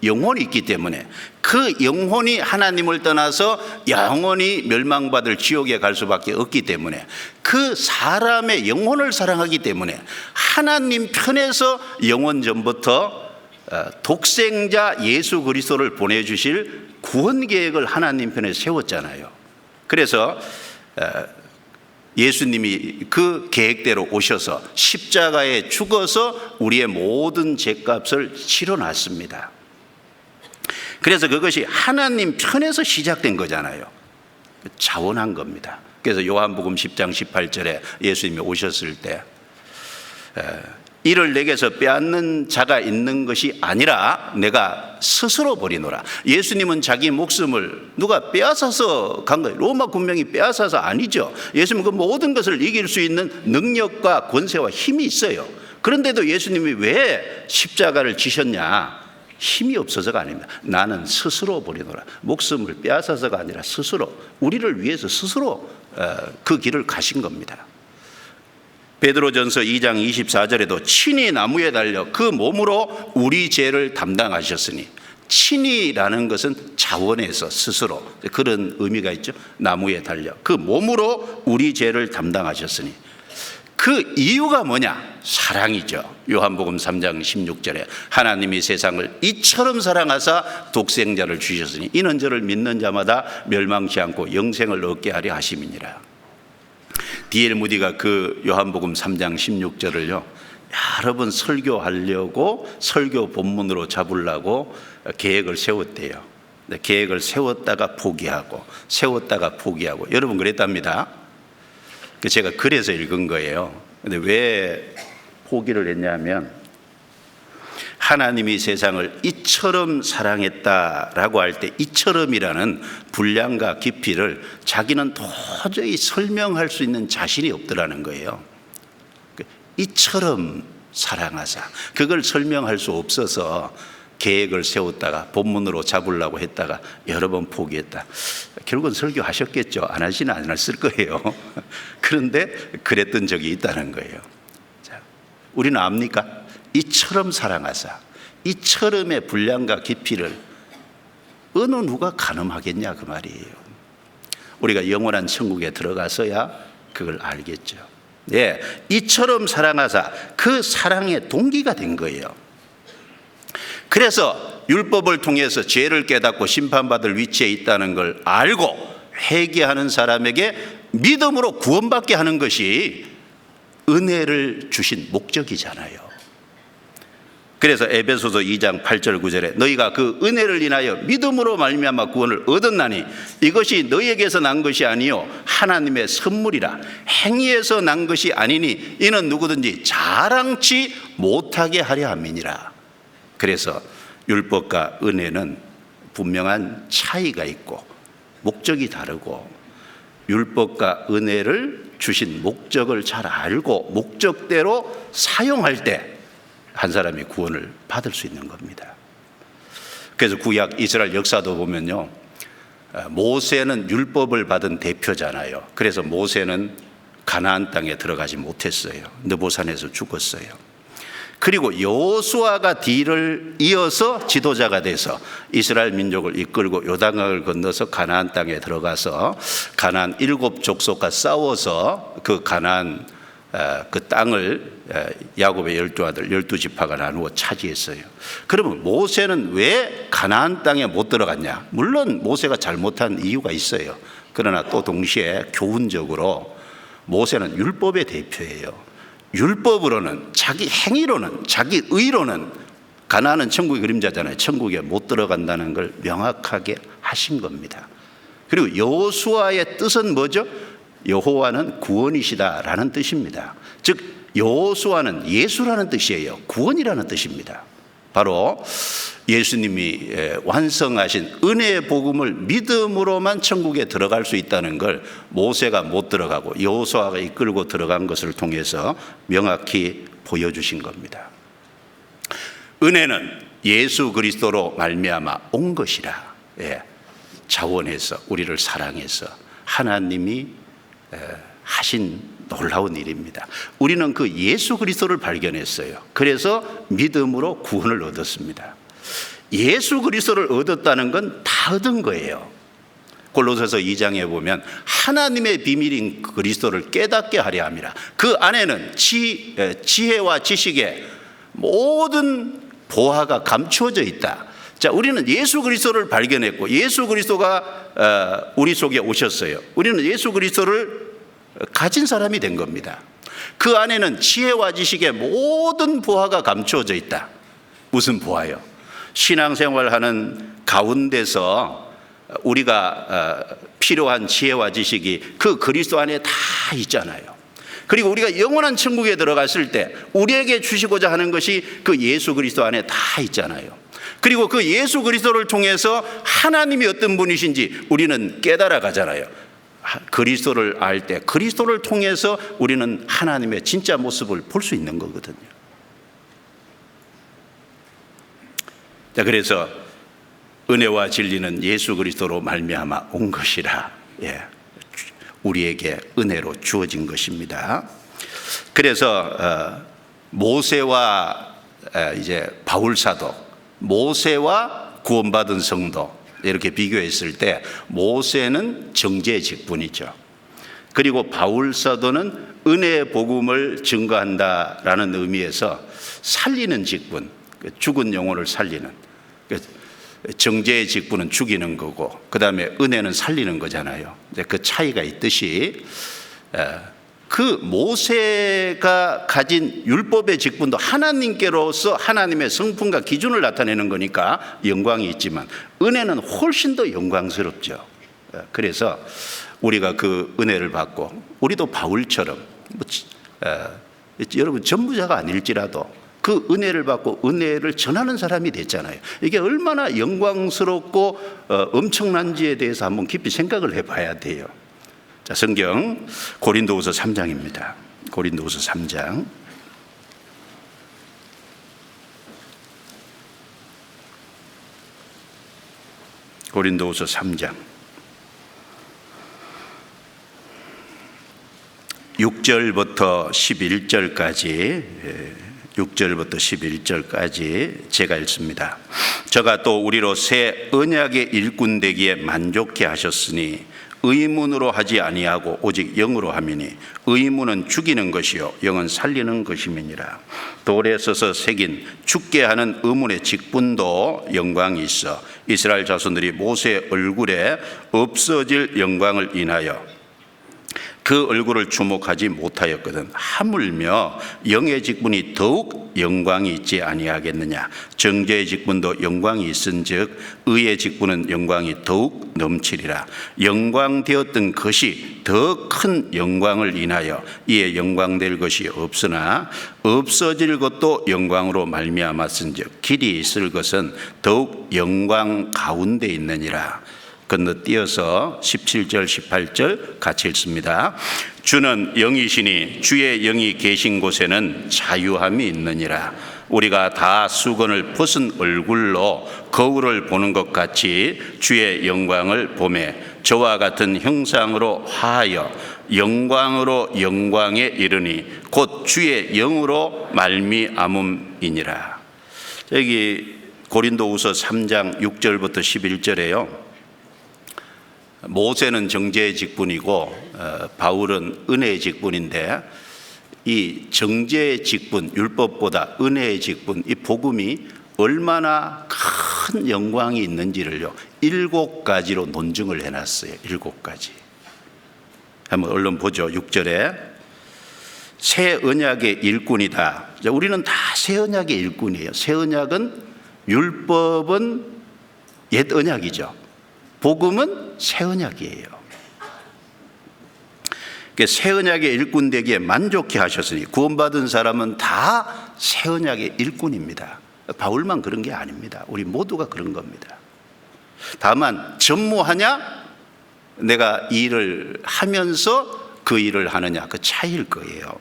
영혼이 있기 때문에, 그 영혼이 하나님을 떠나서 영원히 멸망받을 지옥에 갈 수밖에 없기 때문에, 그 사람의 영혼을 사랑하기 때문에 하나님 편에서 영원 전부터 독생자 예수 그리스도를 보내주실 구원 계획을 하나님 편에 세웠잖아요. 그래서 예수님이 그 계획대로 오셔서 십자가에 죽어서 우리의 모든 죄값을 치러놨습니다. 그래서 그것이 하나님 편에서 시작된 거잖아요. 자원한 겁니다. 그래서 요한복음 10장 18절에 예수님이 오셨을 때 이를 내게서 빼앗는 자가 있는 것이 아니라 내가 스스로 버리노라. 예수님은 자기 목숨을 누가 빼앗아서 간 거예요. 로마 군병이 빼앗아서 아니죠. 예수님은 그 모든 것을 이길 수 있는 능력과 권세와 힘이 있어요. 그런데도 예수님이 왜 십자가를 지셨냐? 힘이 없어서가 아닙니다. 나는 스스로 버리노라. 목숨을 빼앗아서가 아니라 스스로, 우리를 위해서 스스로 그 길을 가신 겁니다. 베드로전서 2장 24절에도 친히 나무에 달려 그 몸으로 우리 죄를 담당하셨으니, 친히라는 것은 자원해서 스스로, 그런 의미가 있죠. 나무에 달려 그 몸으로 우리 죄를 담당하셨으니, 그 이유가 뭐냐? 사랑이죠. 요한복음 3장 16절에 하나님이 세상을 이처럼 사랑하사 독생자를 주셨으니 이는 저를 믿는 자마다 멸망치 않고 영생을 얻게 하려 하심이니라. D.L. 무디가 그 요한복음 3장 16절을요 여러 번 설교하려고 설교 본문으로 잡으려고 계획을 세웠대요. 계획을 세웠다가 포기하고 세웠다가 포기하고 여러분 그랬답니다. 제가 그래서 읽은 거예요. 근데 왜 포기를 했냐면 하나님이 세상을 이처럼 사랑했다라고 할 때 이처럼이라는 분량과 깊이를 자기는 도저히 설명할 수 있는 자신이 없더라는 거예요. 이처럼 사랑하사 그걸 설명할 수 없어서 계획을 세웠다가 본문으로 잡으려고 했다가 여러 번 포기했다. 결국은 설교하셨겠죠. 안 하시는 안 했을 거예요. 그런데 그랬던 적이 있다는 거예요. 자, 우리는 압니까? 이처럼 사랑하사 이처럼의 분량과 깊이를 어느 누가 가늠하겠냐 그 말이에요. 우리가 영원한 천국에 들어가서야 그걸 알겠죠. 네, 이처럼 사랑하사 그 사랑의 동기가 된 거예요. 그래서 율법을 통해서 죄를 깨닫고 심판받을 위치에 있다는 걸 알고 회개하는 사람에게 믿음으로 구원받게 하는 것이 은혜를 주신 목적이잖아요. 그래서 에베소서 2장 8절 9절에 너희가 그 은혜를 인하여 믿음으로 말미암아 구원을 얻었나니 이것이 너희에게서 난 것이 아니요 하나님의 선물이라. 행위에서 난 것이 아니니 이는 누구든지 자랑치 못하게 하려 함이니라. 그래서 율법과 은혜는 분명한 차이가 있고 목적이 다르고 율법과 은혜를 주신 목적을 잘 알고 목적대로 사용할 때 한 사람이 구원을 받을 수 있는 겁니다. 그래서 구약 이스라엘 역사도 보면요, 모세는 율법을 받은 대표잖아요. 그래서 모세는 가나안 땅에 들어가지 못했어요. 느보산에서 죽었어요. 그리고 여호수아가 뒤를 이어서 지도자가 돼서 이스라엘 민족을 이끌고 요단강을 건너서 가나안 땅에 들어가서 가나안 7족속과 싸워서 그 가나안 그 땅을 야곱의 12아들 12지파가 나누어 차지했어요. 그러면 모세는 왜 가나안 땅에 못 들어갔냐? 물론 모세가 잘못한 이유가 있어요. 그러나 또 동시에 교훈적으로 모세는 율법의 대표예요. 율법으로는 자기 행위로는 자기 의로는 가나안은 천국의 그림자잖아요. 천국에 못 들어간다는 걸 명확하게 하신 겁니다. 그리고 여호수아의 뜻은 뭐죠? 여호와는 구원이시다라는 뜻입니다. 즉 여호수아는 예수라는 뜻이에요. 구원이라는 뜻입니다. 바로 예수님이 완성하신 은혜의 복음을 믿음으로만 천국에 들어갈 수 있다는 걸 모세가 못 들어가고 여호수아가 이끌고 들어간 것을 통해서 명확히 보여주신 겁니다. 은혜는 예수 그리스도로 말미암아 온 것이라. 자원해서 우리를 사랑해서 하나님이 하신 놀라운 일입니다. 우리는 그 예수 그리스도를 발견했어요. 그래서 믿음으로 구원을 얻었습니다. 예수 그리스도를 얻었다는 건 다 얻은 거예요. 골로새서 2장에 보면 하나님의 비밀인 그리스도를 깨닫게 하려 함이라. 그 안에는 지혜와 지식의 모든 보화가 감추어져 있다. 자, 우리는 예수 그리스도를 발견했고 예수 그리스도가 우리 속에 오셨어요. 우리는 예수 그리스도를 가진 사람이 된 겁니다. 그 안에는 지혜와 지식의 모든 보화가 감추어져 있다. 무슨 보화요? 신앙생활하는 가운데서 우리가 필요한 지혜와 지식이 그 그리스도 안에 다 있잖아요. 그리고 우리가 영원한 천국에 들어갔을 때 우리에게 주시고자 하는 것이 그 예수 그리스도 안에 다 있잖아요. 그리고 그 예수 그리스도를 통해서 하나님이 어떤 분이신지 우리는 깨달아 가잖아요. 그리스도를 알 때 그리스도를 통해서 우리는 하나님의 진짜 모습을 볼 수 있는 거거든요. 자, 그래서 은혜와 진리는 예수 그리스도로 말미암아 온 것이라. 우리에게 은혜로 주어진 것입니다. 그래서 모세와 이제 바울 사도, 모세와 구원받은 성도 이렇게 비교했을 때 모세는 정죄의 직분이죠. 그리고 바울 사도는 은혜의 복음을 증거한다라는 의미에서 살리는 직분, 죽은 영혼을 살리는. 정죄의 직분은 죽이는 거고 그 다음에 은혜는 살리는 거잖아요. 그 차이가 있듯이 그 모세가 가진 율법의 직분도 하나님께로서 하나님의 성품과 기준을 나타내는 거니까 영광이 있지만 은혜는 훨씬 더 영광스럽죠. 그래서 우리가 그 은혜를 받고 우리도 바울처럼 여러분 전부자가 아닐지라도 그 은혜를 받고 은혜를 전하는 사람이 됐잖아요. 이게 얼마나 영광스럽고 엄청난지에 대해서 한번 깊이 생각을 해봐야 돼요. 자, 성경 고린도후서 3장입니다. 고린도후서 3장. 고린도후서 3장 6절부터 11절까지 6절부터 11절까지 제가 읽습니다. 저가 또 우리로 새 언약의 일꾼 되기에 만족해 하셨으니 의문으로 하지 아니하고 오직 영으로 함이니 의문은 죽이는 것이요 영은 살리는 것임이니라. 돌에 서서 새긴 죽게 하는 의문의 직분도 영광이 있어 이스라엘 자손들이 모세 얼굴에 없어질 영광을 인하여 그 얼굴을 주목하지 못하였거든. 하물며 영의 직분이 더욱 영광이 있지 아니하겠느냐. 정죄의 직분도 영광이 있은즉 의의 직분은 영광이 더욱 넘치리라. 영광되었던 것이 더 큰 영광을 인하여 이에 영광될 것이 없으나 없어질 것도 영광으로 말미암았은즉 길이 있을 것은 더욱 영광 가운데 있느니라. 건너뛰어서 17절 18절 같이 읽습니다. 주는 영이시니 주의 영이 계신 곳에는 자유함이 있느니라. 우리가 다 수건을 벗은 얼굴로 거울을 보는 것 같이 주의 영광을 보매 저와 같은 형상으로 화하여 영광으로 영광에 이르니 곧 주의 영으로 말미암음이니라. 여기 고린도후서 3장 6절부터 11절에요. 모세는 정죄의 직분이고 바울은 은혜의 직분인데 이 정죄의 직분, 율법보다 은혜의 직분, 이 복음이 얼마나 큰 영광이 있는지를요 7가지로 논증을 해놨어요. 7가지. 한번 얼른 보죠. 6절에 새 언약의 일꾼이다. 우리는 다 새 언약의 일꾼이에요. 새 언약은 율법은 옛 언약이죠. 복음은 새 언약이에요. 새 언약의 일꾼 되기에 만족해 하셨으니 구원받은 사람은 다 새 언약의 일꾼입니다. 바울만 그런 게 아닙니다. 우리 모두가 그런 겁니다. 다만 전무하냐? 내가 이 일을 하면서 그 일을 하느냐, 그 차이일 거예요.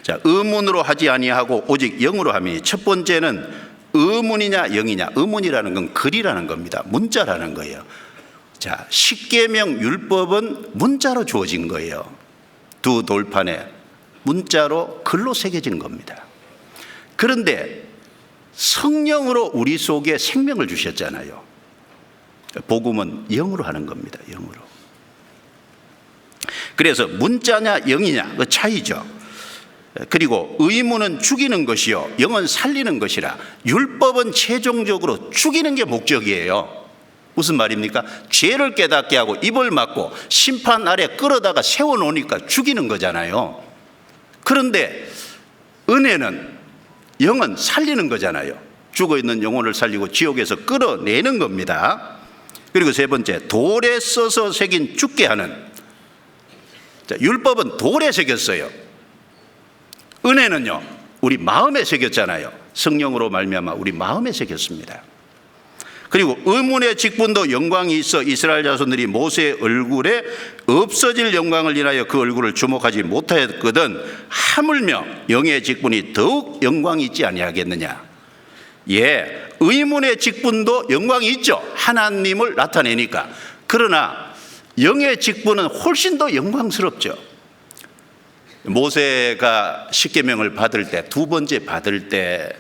자, 의문으로 하지 아니하고 오직 영으로 함이니 첫 번째는 의문이냐 영이냐. 의문이라는 건 글이라는 겁니다. 문자라는 거예요. 자, 십계명 율법은 문자로 주어진 거예요. 두 돌판에 문자로 글로 새겨진 겁니다. 그런데 성령으로 우리 속에 생명을 주셨잖아요. 복음은 영으로 하는 겁니다. 영으로. 그래서 문자냐 영이냐 그 차이죠. 그리고 의문은 죽이는 것이요 영은 살리는 것이라. 율법은 최종적으로 죽이는 게 목적이에요. 무슨 말입니까? 죄를 깨닫게 하고 입을 막고 심판 아래 끌어다가 세워놓으니까 죽이는 거잖아요. 그런데 은혜는 영은 살리는 거잖아요. 죽어있는 영혼을 살리고 지옥에서 끌어내는 겁니다. 그리고 세 번째, 돌에 써서 새긴 죽게 하는. 자, 율법은 돌에 새겼어요. 은혜는요 우리 마음에 새겼잖아요. 성령으로 말미암아 우리 마음에 새겼습니다. 그리고 의문의 직분도 영광이 있어 이스라엘 자손들이 모세의 얼굴에 없어질 영광을 인하여 그 얼굴을 주목하지 못하였거든. 하물며 영의 직분이 더욱 영광이 있지 아니하겠느냐. 예, 의문의 직분도 영광이 있죠. 하나님을 나타내니까. 그러나 영의 직분은 훨씬 더 영광스럽죠. 모세가 십계명을 받을 때, 두 번째 받을 때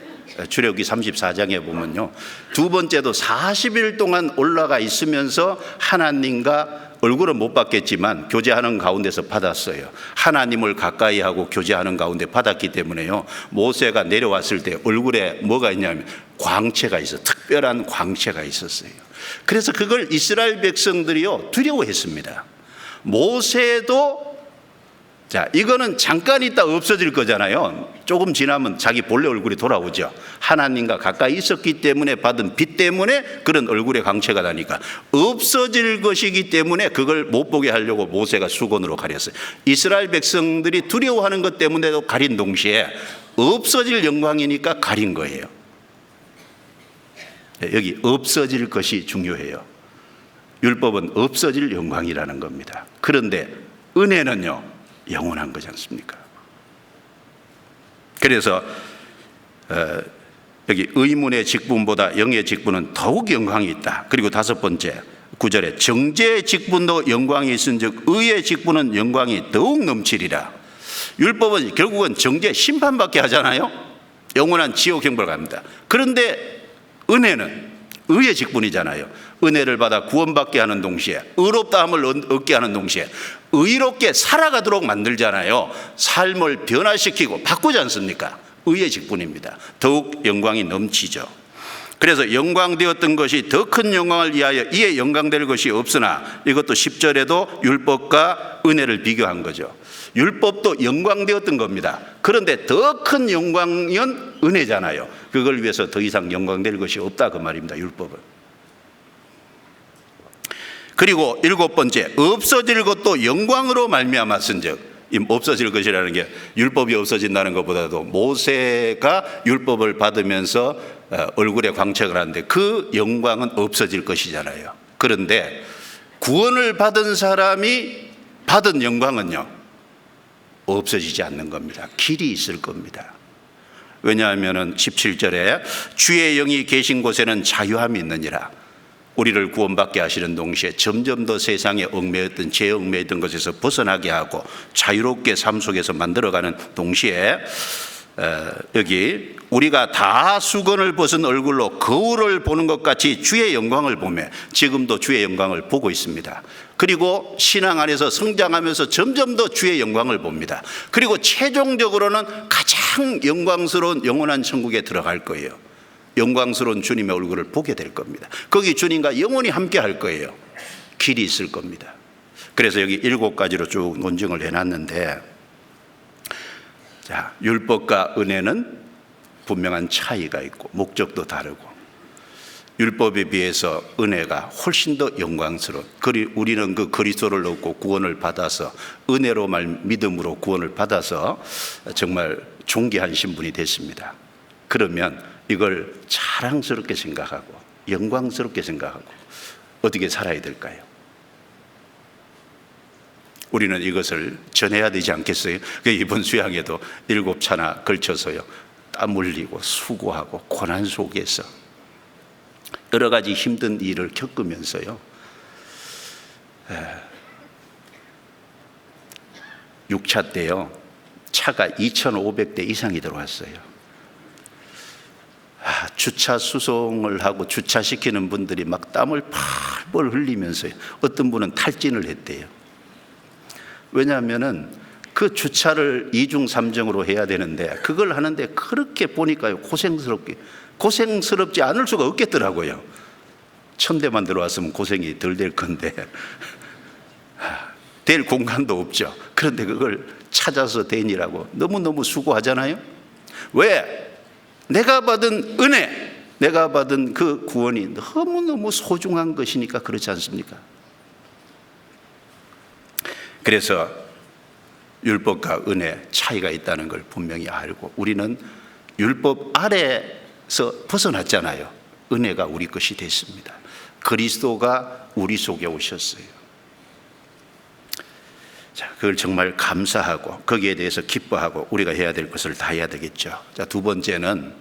출애굽기 34장에 보면요, 두 번째도 40일 동안 올라가 있으면서 하나님과 얼굴은 못 받겠지만 교제하는 가운데서 받았어요. 하나님을 가까이 하고 교제하는 가운데 받았기 때문에요, 모세가 내려왔을 때 얼굴에 뭐가 있냐면 광채가 있어, 특별한 광채가 있었어요. 그래서 그걸 이스라엘 백성들이요 두려워했습니다. 모세도 자, 이거는 잠깐 있다 없어질 거잖아요. 조금 지나면 자기 본래 얼굴이 돌아오죠. 하나님과 가까이 있었기 때문에 받은 빛 때문에 그런 얼굴의 광채가 나니까 없어질 것이기 때문에 그걸 못 보게 하려고 모세가 수건으로 가렸어요. 이스라엘 백성들이 두려워하는 것 때문에도 가린 동시에 없어질 영광이니까 가린 거예요. 여기 없어질 것이 중요해요. 율법은 없어질 영광이라는 겁니다. 그런데 은혜는요, 영원한 거지 않습니까? 그래서 여기 의문의 직분보다 영의 직분은 더욱 영광이 있다. 그리고 다섯 번째 9절에 정죄의 직분도 영광이 있은즉 의의 직분은 영광이 더욱 넘치리라. 율법은 결국은 정죄 심판받게 하잖아요. 영원한 지옥 형벌을 갑니다. 그런데 은혜는 의의 직분이잖아요. 은혜를 받아 구원받게 하는 동시에 의롭다함을 얻게 하는 동시에 의롭게 살아가도록 만들잖아요. 삶을 변화시키고 바꾸지 않습니까? 의의 직분입니다. 더욱 영광이 넘치죠. 그래서 영광되었던 것이 더 큰 영광을 위하여 이에 영광될 것이 없으나, 이것도 10절에도 율법과 은혜를 비교한 거죠. 율법도 영광되었던 겁니다. 그런데 더 큰 영광은 은혜잖아요. 그걸 위해서 더 이상 영광될 것이 없다, 그 말입니다. 율법은. 그리고 일곱 번째, 없어질 것도 영광으로 말미암았은즉. 이 없어질 것이라는 게 율법이 없어진다는 것보다도 모세가 율법을 받으면서 얼굴에 광채가 나는데 그 영광은 없어질 것이잖아요. 그런데 구원을 받은 사람이 받은 영광은요, 없어지지 않는 겁니다. 길이 있을 겁니다. 왜냐하면 17절에 주의 영이 계신 곳에는 자유함이 있느니라. 우리를 구원받게 하시는 동시에 점점 더 세상에 얽매였던, 죄에 얽매였던 것에서 벗어나게 하고 자유롭게 삶 속에서 만들어가는 동시에 여기 우리가 다 수건을 벗은 얼굴로 거울을 보는 것 같이 주의 영광을 보며 지금도 주의 영광을 보고 있습니다. 그리고 신앙 안에서 성장하면서 점점 더 주의 영광을 봅니다. 그리고 최종적으로는 가장 영광스러운 영원한 천국에 들어갈 거예요. 영광스러운 주님의 얼굴을 보게 될 겁니다. 거기 주님과 영원히 함께 할 거예요. 길이 있을 겁니다. 그래서 여기 7가지로 쭉 논증을 해놨는데, 자, 율법과 은혜는 분명한 차이가 있고 목적도 다르고, 율법에 비해서 은혜가 훨씬 더 영광스러운, 우리는 그 그리스도를 얻고 구원을 받아서 은혜로 믿음으로 구원을 받아서 정말 존귀한 신분이 됐습니다. 그러면 이걸 자랑스럽게 생각하고 영광스럽게 생각하고 어떻게 살아야 될까요? 우리는 이것을 전해야 되지 않겠어요? 이번 수양에도 7차나 걸쳐서요, 땀 흘리고 수고하고 고난 속에서 여러 가지 힘든 일을 겪으면서요, 6차 때요, 차가 2,500대 이상이 들어왔어요. 주차 수송을 하고 주차시키는 분들이 막 땀을 펄펄 흘리면서요, 어떤 분은 탈진을 했대요. 왜냐하면은 그 주차를 2중 3정으로 해야 되는데 그걸 하는데 그렇게 보니까요, 고생스럽지 않을 수가 없겠더라고요. 1,000대만 들어왔으면 고생이 덜 될 건데 될 공간도 없죠. 그런데 그걸 찾아서 대니라고 너무너무 수고하잖아요. 왜? 내가 받은 은혜, 내가 받은 그 구원이 너무너무 소중한 것이니까 그렇지 않습니까? 그래서 율법과 은혜 차이가 있다는 걸 분명히 알고, 우리는 율법 아래서 벗어났잖아요. 은혜가 우리 것이 됐습니다. 그리스도가 우리 속에 오셨어요. 자, 그걸 정말 감사하고 거기에 대해서 기뻐하고 우리가 해야 될 것을 다 해야 되겠죠. 자, 두 번째는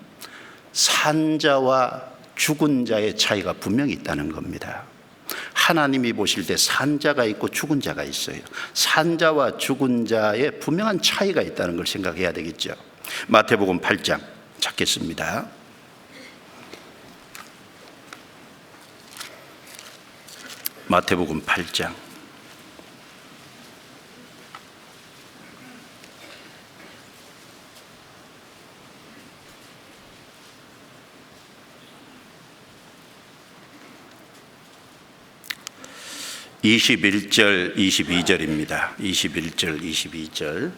산 자와 죽은 자의 차이가 분명히 있다는 겁니다. 하나님이 보실 때 산 자가 있고 죽은 자가 있어요. 산 자와 죽은 자의 분명한 차이가 있다는 걸 생각해야 되겠죠. 마태복음 8장 찾겠습니다. 마태복음 8장 21절, 22절입니다. 21절, 22절.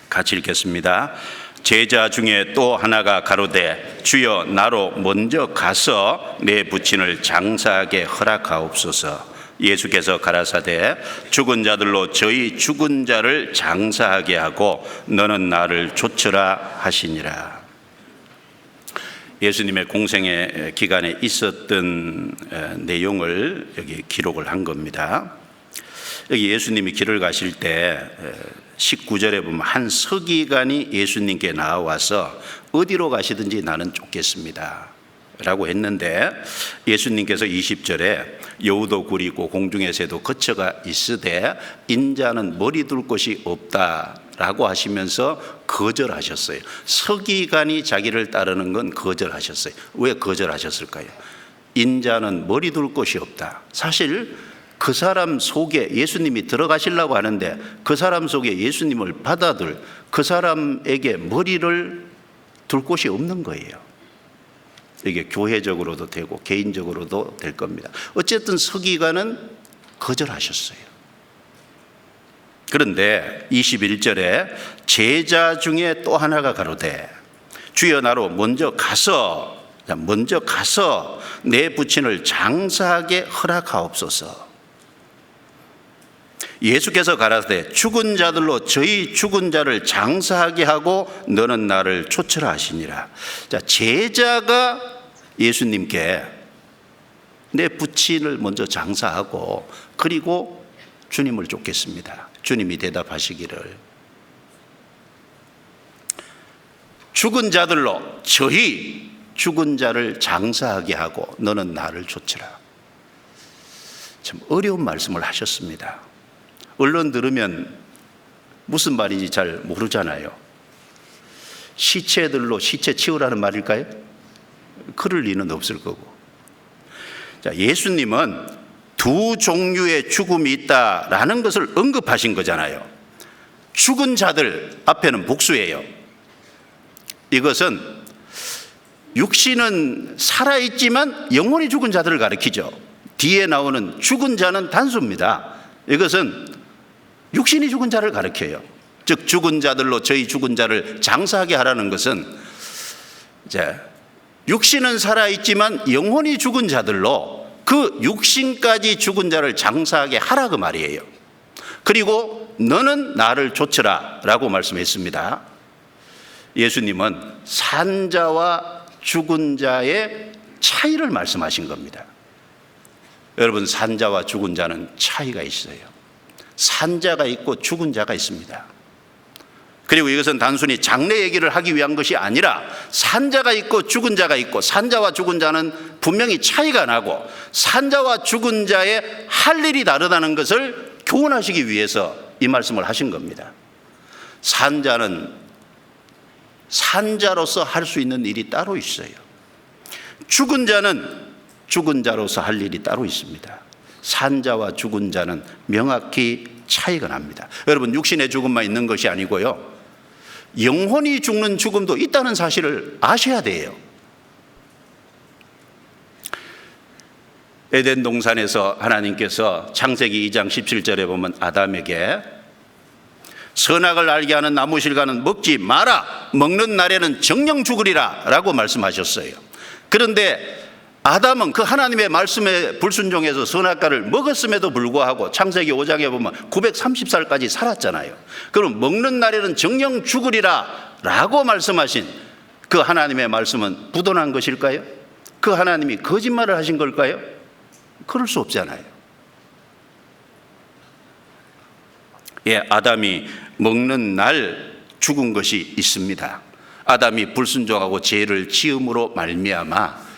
같이 읽겠습니다. 제자 중에 또 하나가 가로되 주여 나로 먼저 가서 내 부친을 장사하게 허락하옵소서. 예수께서 가라사대 죽은 자들로 저희 죽은 자를 장사하게 하고 너는 나를 좇으라 하시니라. 예수님의 공생의 기간에 있었던 내용을 여기 기록을 한 겁니다. 여기 예수님이 길을 가실 때 19절에 보면 한 서기관이 예수님께 나와서 어디로 가시든지 나는 쫓겠습니다 라고 했는데, 예수님께서 20절에 여우도 구리고 공중의 새도 거처가 있으되 인자는 머리 둘 곳이 없다 라고 하시면서 거절하셨어요. 서기관이 자기를 따르는 건 거절하셨어요. 왜 거절하셨을까요? 인자는 머리 둘 곳이 없다. 사실 그 사람 속에 예수님이 들어가시려고 하는데 그 사람 속에 예수님을 받아들 그 사람에게 머리를 둘 곳이 없는 거예요. 이게 교회적으로도 되고 개인적으로도 될 겁니다. 어쨌든 서기관은 거절하셨어요. 그런데 21절에 제자 중에 또 하나가 가로되 주여 나로 먼저 가서 내 부친을 장사하게 허락하옵소서. 예수께서 가라사대 죽은 자들로 저희 죽은 자를 장사하게 하고 너는 나를 좇으라 하시니라. 자, 제자가 예수님께 내 부친을 먼저 장사하고 그리고 주님을 쫓겠습니다. 주님이 대답하시기를 죽은 자들로 저희 죽은 자를 장사하게 하고 너는 나를 좇으라. 참 어려운 말씀을 하셨습니다. 얼른 들으면 무슨 말인지 잘 모르잖아요. 시체들로 시체 치우라는 말일까요? 그럴 리는 없을 거고. 자, 예수님은 두 종류의 죽음이 있다라는 것을 언급하신 거잖아요. 죽은 자들 앞에는 복수예요. 이것은 육신은 살아있지만 영혼이 죽은 자들을 가리키죠. 뒤에 나오는 죽은 자는 단수입니다. 이것은 육신이 죽은 자를 가리켜요. 즉 죽은 자들로 저희 죽은 자를 장사하게 하라는 것은 이제 육신은 살아있지만 영혼이 죽은 자들로 그 육신까지 죽은 자를 장사하게 하라 그 말이에요. 그리고 너는 나를 좇으라 라고 말씀했습니다. 예수님은 산자와 죽은 자의 차이를 말씀하신 겁니다. 여러분, 산자와 죽은 자는 차이가 있어요. 산자가 있고 죽은 자가 있습니다. 그리고 이것은 단순히 장래 얘기를 하기 위한 것이 아니라 산자가 있고 죽은 자가 있고 산자와 죽은 자는 분명히 차이가 나고 산자와 죽은 자의 할 일이 다르다는 것을 교훈하시기 위해서 이 말씀을 하신 겁니다. 산자는 산자로서 할 수 있는 일이 따로 있어요. 죽은 자는 죽은 자로서 할 일이 따로 있습니다. 산자와 죽은 자는 명확히 차이가 납니다. 여러분, 육신의 죽음만 있는 것이 아니고요, 영혼이 죽는 죽음도 있다는 사실을 아셔야 돼요. 에덴 동산에서 하나님께서 창세기 2장 17절에 보면 아담에게 선악을 알게 하는 나무 실과는 먹지 마라, 먹는 날에는 정령 죽으리라 라고 말씀하셨어요. 그런데 아담은 그 하나님의 말씀에 불순종해서 선악과를 먹었음에도 불구하고 창세기 5장에 보면 930살까지 살았잖아요. 그럼 먹는 날에는 정령 죽으리라 라고 말씀하신 그 하나님의 말씀은 부도난 것일까요? 그 하나님이 거짓말을 하신 걸까요? 그럴 수 없잖아요. 예, 아담이 먹는 날 죽은 것이 있습니다. 아담이 불순종하고 죄를 지음으로 말미암아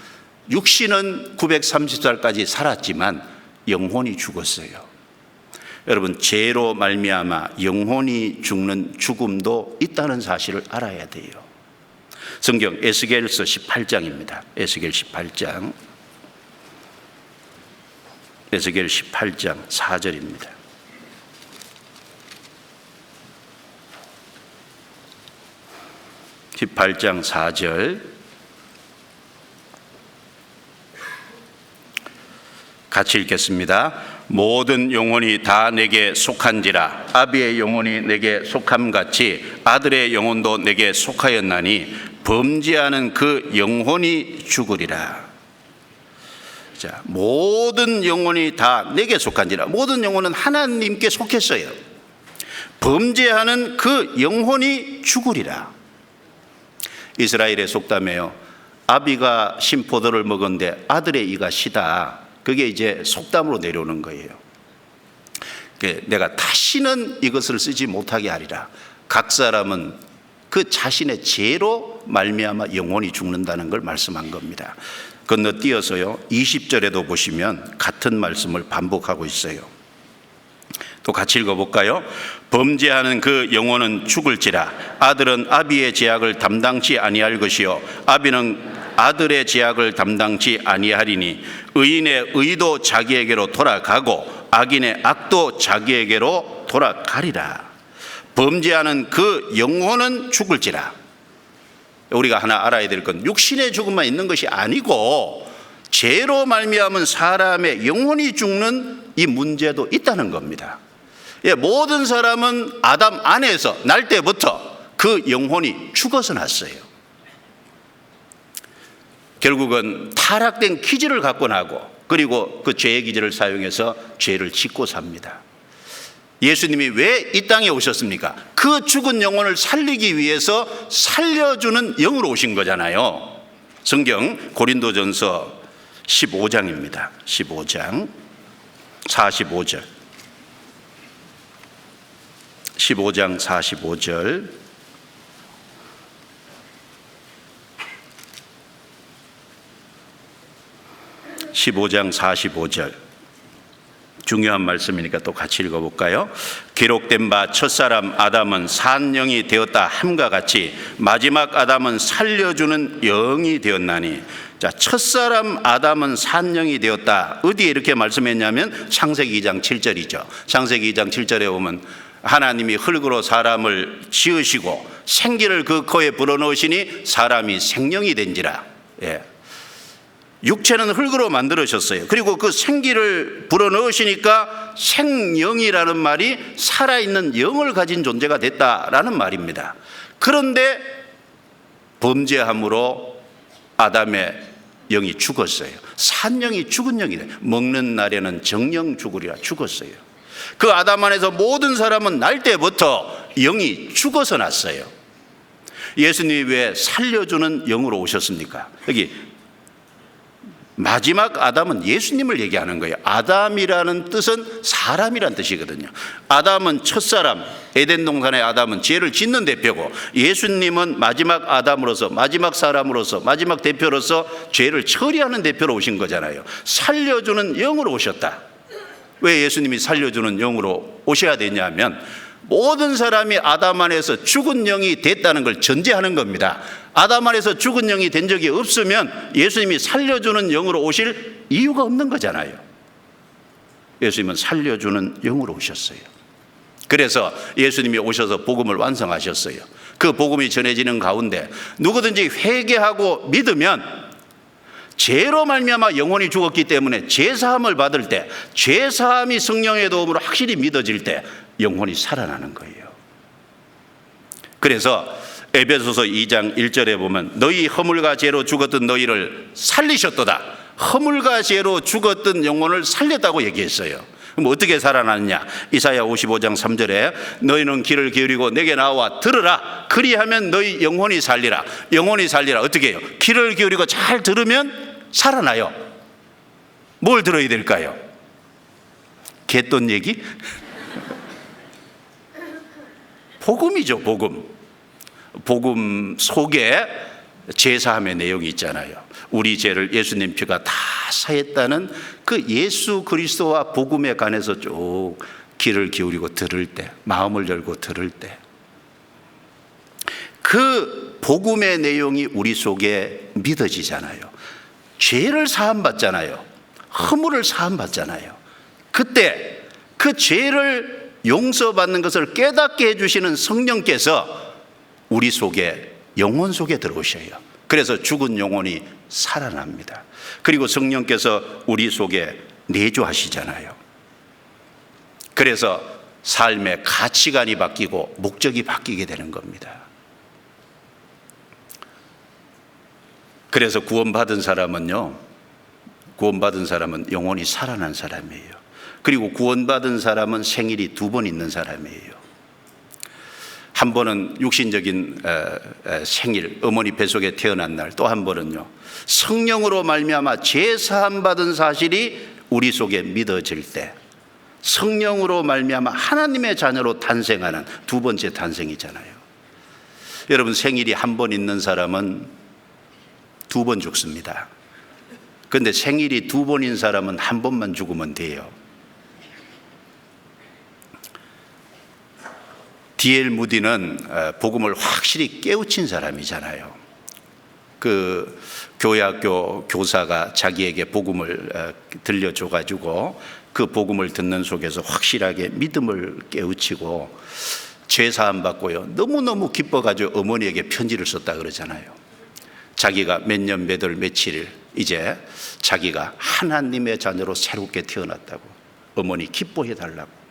육신은 930살까지 살았지만 영혼이 죽었어요. 여러분, 죄로 말미암아 영혼이 죽는 죽음도 있다는 사실을 알아야 돼요. 성경 에스겔서 18장입니다. 에스겔 18장 4절입니다. (18장 4절) 같이 읽겠습니다. 모든 영혼이 다 내게 속한지라. 아비의 영혼이 내게 속함같이 아들의 영혼도 내게 속하였나니 범죄하는 그 영혼이 죽으리라. 자, 모든 영혼이 다 내게 속한지라. 모든 영혼은 하나님께 속했어요. 범죄하는 그 영혼이 죽으리라. 이스라엘의 속담에요, 아비가 신포도를 먹었는데 아들의 이가 시다. 그게 이제 속담으로 내려오는 거예요. 내가 다시는 이것을 쓰지 못하게 하리라. 각 사람은 그 자신의 죄로 말미암아 영혼이 죽는다는 걸 말씀한 겁니다. 건너뛰어서요 20절에도 보시면 같은 말씀을 반복하고 있어요. 또 같이 읽어볼까요? 범죄하는 그 영혼은 죽을지라. 아들은 아비의 죄악을 담당치 아니할 것이요 아비는 아들의 죄악을 담당치 아니하리니 의인의 의도 자기에게로 돌아가고 악인의 악도 자기에게로 돌아가리라. 범죄하는 그 영혼은 죽을지라. 우리가 하나 알아야 될 건 육신의 죽음만 있는 것이 아니고 죄로 말미암은 사람의 영혼이 죽는 이 문제도 있다는 겁니다. 모든 사람은 아담 안에서 날 때부터 그 영혼이 죽어서 났어요. 결국은 타락된 기질을 갖고 나고 그리고 그 죄의 기질을 사용해서 죄를 짓고 삽니다. 예수님이 왜 이 땅에 오셨습니까? 그 죽은 영혼을 살리기 위해서 살려주는 영으로 오신 거잖아요. 성경 고린도전서 15장입니다. 15장 45절. 15장 45절. 중요한 말씀이니까 또 같이 읽어볼까요? 기록된 바 첫사람 아담은 산영이 되었다 함과 같이 마지막 아담은 살려주는 영이 되었나니. 자, 첫사람 아담은 산영이 되었다. 어디에 이렇게 말씀했냐면 창세기 2장 7절이죠. 창세기 2장 7절에 보면 하나님이 흙으로 사람을 지으시고 생기를 그 코에 불어넣으시니 사람이 생명이 된지라. 육체는 흙으로 만들으셨어요. 그리고 그 생기를 불어넣으시니까 생영이라는 말이 살아있는 영을 가진 존재가 됐다라는 말입니다. 그런데 범죄함으로 아담의 영이 죽었어요. 산영이 죽은 영이 돼요. 먹는 날에는 정령 죽으리라. 죽었어요. 그 아담 안에서 모든 사람은 날 때부터 영이 죽어서 났어요. 예수님이 왜 살려주는 영으로 오셨습니까? 여기 마지막 아담은 예수님을 얘기하는 거예요. 아담이라는 뜻은 사람이란 뜻이거든요. 아담은 첫사람, 에덴 동산의 아담은 죄를 짓는 대표고, 예수님은 마지막 아담으로서, 마지막 사람으로서, 마지막 대표로서 죄를 처리하는 대표로 오신 거잖아요. 살려주는 영으로 오셨다. 왜 예수님이 살려주는 영으로 오셔야 되냐면 모든 사람이 아담 안에서 죽은 영이 됐다는 걸 전제하는 겁니다. 아담 안에서 죽은 영이 된 적이 없으면 예수님이 살려주는 영으로 오실 이유가 없는 거잖아요. 예수님은 살려주는 영으로 오셨어요. 그래서 예수님이 오셔서 복음을 완성하셨어요. 그 복음이 전해지는 가운데 누구든지 회개하고 믿으면 죄로 말미암아 영혼이 죽었기 때문에 죄사함을 받을 때, 죄사함이 성령의 도움으로 확실히 믿어질 때 영혼이 살아나는 거예요. 그래서 에베소서 2장 1절에 보면 너희 허물과 죄로 죽었던 너희를 살리셨도다. 허물과 죄로 죽었던 영혼을 살렸다고 얘기했어요. 그럼 어떻게 살아났냐? 이사야 55장 3절에 너희는 귀를 기울이고 내게 나와 들으라. 그리하면 너희 영혼이 살리라. 영혼이 살리라. 어떻게 해요? 귀를 기울이고 잘 들으면 살아나요. 뭘 들어야 될까요? 개돈 얘기? 복음이죠. 복음 속에 제사함의 내용이 있잖아요. 우리 죄를 예수님 피가 다 사했다는 그 예수 그리스도와 복음에 관해서 쭉 귀를 기울이고 들을 때, 마음을 열고 들을 때, 그 복음의 내용이 우리 속에 믿어지잖아요. 죄를 사함받잖아요. 허물을 사함받잖아요. 그때 그 죄를 용서받는 것을 깨닫게 해주시는 성령께서 우리 속에, 영혼 속에 들어오셔요. 그래서 죽은 영혼이 살아납니다. 그리고 성령께서 우리 속에 내주하시잖아요. 그래서 삶의 가치관이 바뀌고 목적이 바뀌게 되는 겁니다. 그래서 구원받은 사람은 영원히 살아난 사람이에요. 그리고 구원받은 사람은 생일이 2번 있는 사람이에요. 한 번은 육신적인 생일, 어머니 뱃속에 태어난 날, 또 한 번은요, 성령으로 말미암아 죄 사함 받은 사실이 우리 속에 믿어질 때, 성령으로 말미암아 하나님의 자녀로 탄생하는 2번째 탄생이잖아요. 여러분, 생일이 한 번 있는 사람은 2번 죽습니다. 그런데 생일이 2번인 사람은 한 번만 죽으면 돼요. D.L. 무디는 복음을 확실히 깨우친 사람이잖아요. 그 교회학교 교사가 자기에게 복음을 들려줘가지고 그 복음을 듣는 속에서 확실하게 믿음을 깨우치고 죄사함 받고요, 너무너무 기뻐가지고 어머니에게 편지를 썼다 그러잖아요. 자기가 몇 년 몇 월 며칠 이제 자기가 하나님의 자녀로 새롭게 태어났다고 어머니 기뻐해 달라고.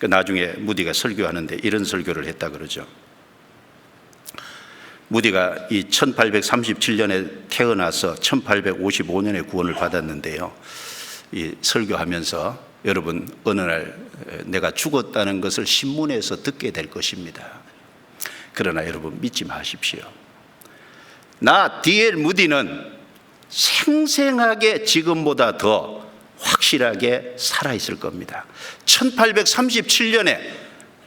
나중에 무디가 설교하는데 이런 설교를 했다 그러죠. 무디가 이 1837년에 태어나서 1855년에 구원을 받았는데요, 이 설교하면서 여러분, 어느 날 내가 죽었다는 것을 신문에서 듣게 될 것입니다. 그러나 여러분, 믿지 마십시오. 나 D.L. 무디는 생생하게 지금보다 더 확실하게 살아있을 겁니다. 1837년에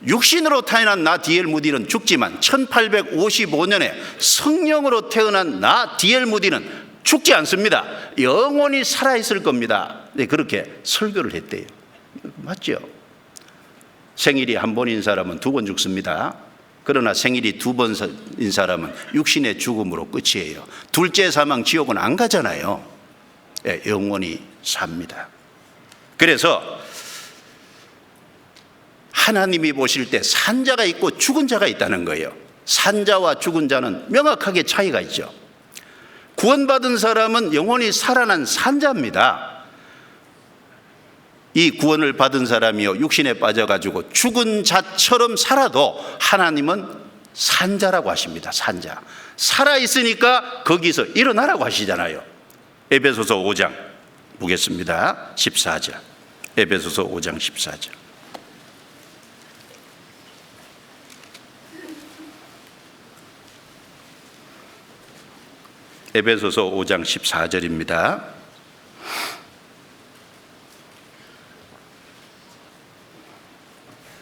육신으로 태어난 나 D.L. 무디는 죽지만 1855년에 성령으로 태어난 나 D.L. 무디는 죽지 않습니다. 영원히 살아있을 겁니다. 네, 그렇게 설교를 했대요. 맞죠? 생일이 한 번인 사람은 2번 죽습니다. 그러나 생일이 2번인 사람은 육신의 죽음으로 끝이에요. 둘째 사망 지옥은 안 가잖아요. 네, 영원히 삽니다. 그래서 하나님이 보실 때 산자가 있고 죽은 자가 있다는 거예요. 산자와 죽은 자는 명확하게 차이가 있죠. 구원받은 사람은 영원히 살아난 산자입니다. 이 구원을 받은 사람이요, 육신에 빠져가지고 죽은 자처럼 살아도 하나님은 산자라고 하십니다. 산자. 살아있으니까 거기서 일어나라고 하시잖아요. 에베소서 5장 보겠습니다. 14절. 에베소서 5장 14절. 에베소서 5장 14절입니다.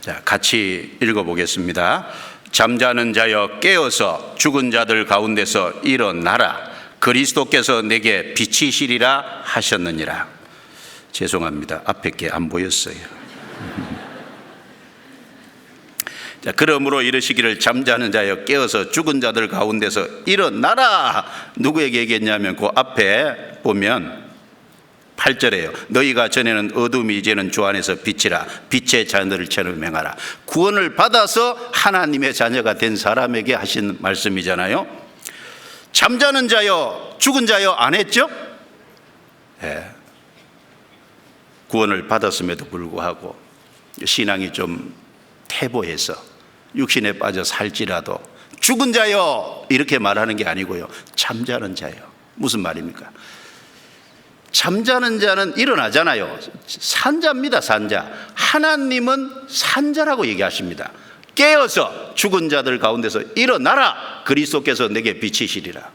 자, 같이 읽어보겠습니다. 잠자는 자여 깨어서 죽은 자들 가운데서 일어나라. 그리스도께서 내게 비치시리라 하셨느니라. 죄송합니다. 앞에 게 안 보였어요. 자, 그러므로 이르시기를 잠자는 자여 깨어서 죽은 자들 가운데서 일어나라. 누구에게 얘기했냐면 그 앞에 보면 8절에요. 너희가 전에는 어둠이 이제는 주 안에서 빛이라. 빛의 자녀들처럼 행하라. 구원을 받아서 하나님의 자녀가 된 사람에게 하신 말씀이잖아요. 잠자는 자여 죽은 자여 안 했죠? 네. 구원을 받았음에도 불구하고 신앙이 좀 퇴보해서 육신에 빠져 살지라도 죽은 자여 이렇게 말하는 게 아니고요, 잠자는 자여. 무슨 말입니까? 잠자는 자는 일어나잖아요. 산자입니다. 산자. 하나님은 산자라고 얘기하십니다. 깨어서 죽은 자들 가운데서 일어나라. 그리스도께서 내게 비치시리라.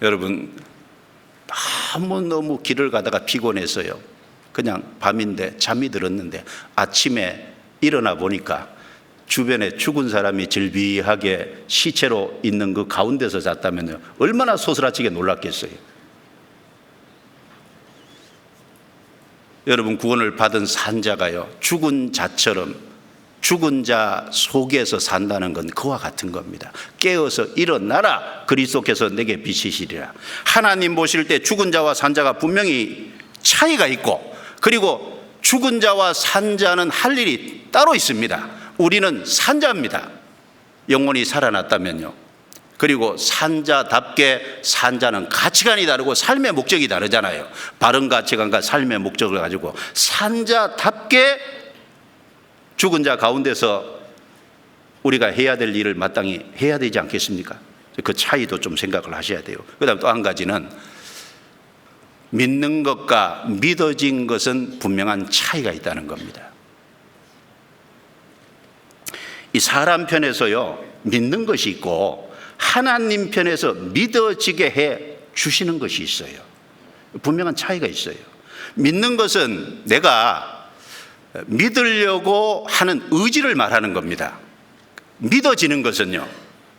여러분, 너무 길을 가다가 피곤했어요. 그냥 밤인데 잠이 들었는데 아침에 일어나 보니까 주변에 죽은 사람이 질비하게 시체로 있는 그 가운데서 잤다면요, 얼마나 소스라치게 놀랐겠어요. 여러분, 구원을 받은 산자가요, 죽은 자처럼 죽은 자 속에서 산다는 건 그와 같은 겁니다. 깨어서 일어나라. 그리스도께서 내게 비치시리라. 하나님 보실 때 죽은 자와 산자가 분명히 차이가 있고, 그리고 죽은 자와 산자는 할 일이 따로 있습니다. 우리는 산자입니다. 영혼이 살아났다면요. 그리고 산자답게, 산자는 가치관이 다르고 삶의 목적이 다르잖아요. 바른 가치관과 삶의 목적을 가지고 산자답게 죽은 자 가운데서 우리가 해야 될 일을 마땅히 해야 되지 않겠습니까? 그 차이도 좀 생각을 하셔야 돼요. 그 다음 또 한 가지는 믿는 것과 믿어진 것은 분명한 차이가 있다는 겁니다. 이 사람 편에서요, 믿는 것이 있고 하나님 편에서 믿어지게 해 주시는 것이 있어요. 분명한 차이가 있어요. 믿는 것은 내가 믿으려고 하는 의지를 말하는 겁니다. 믿어지는 것은요,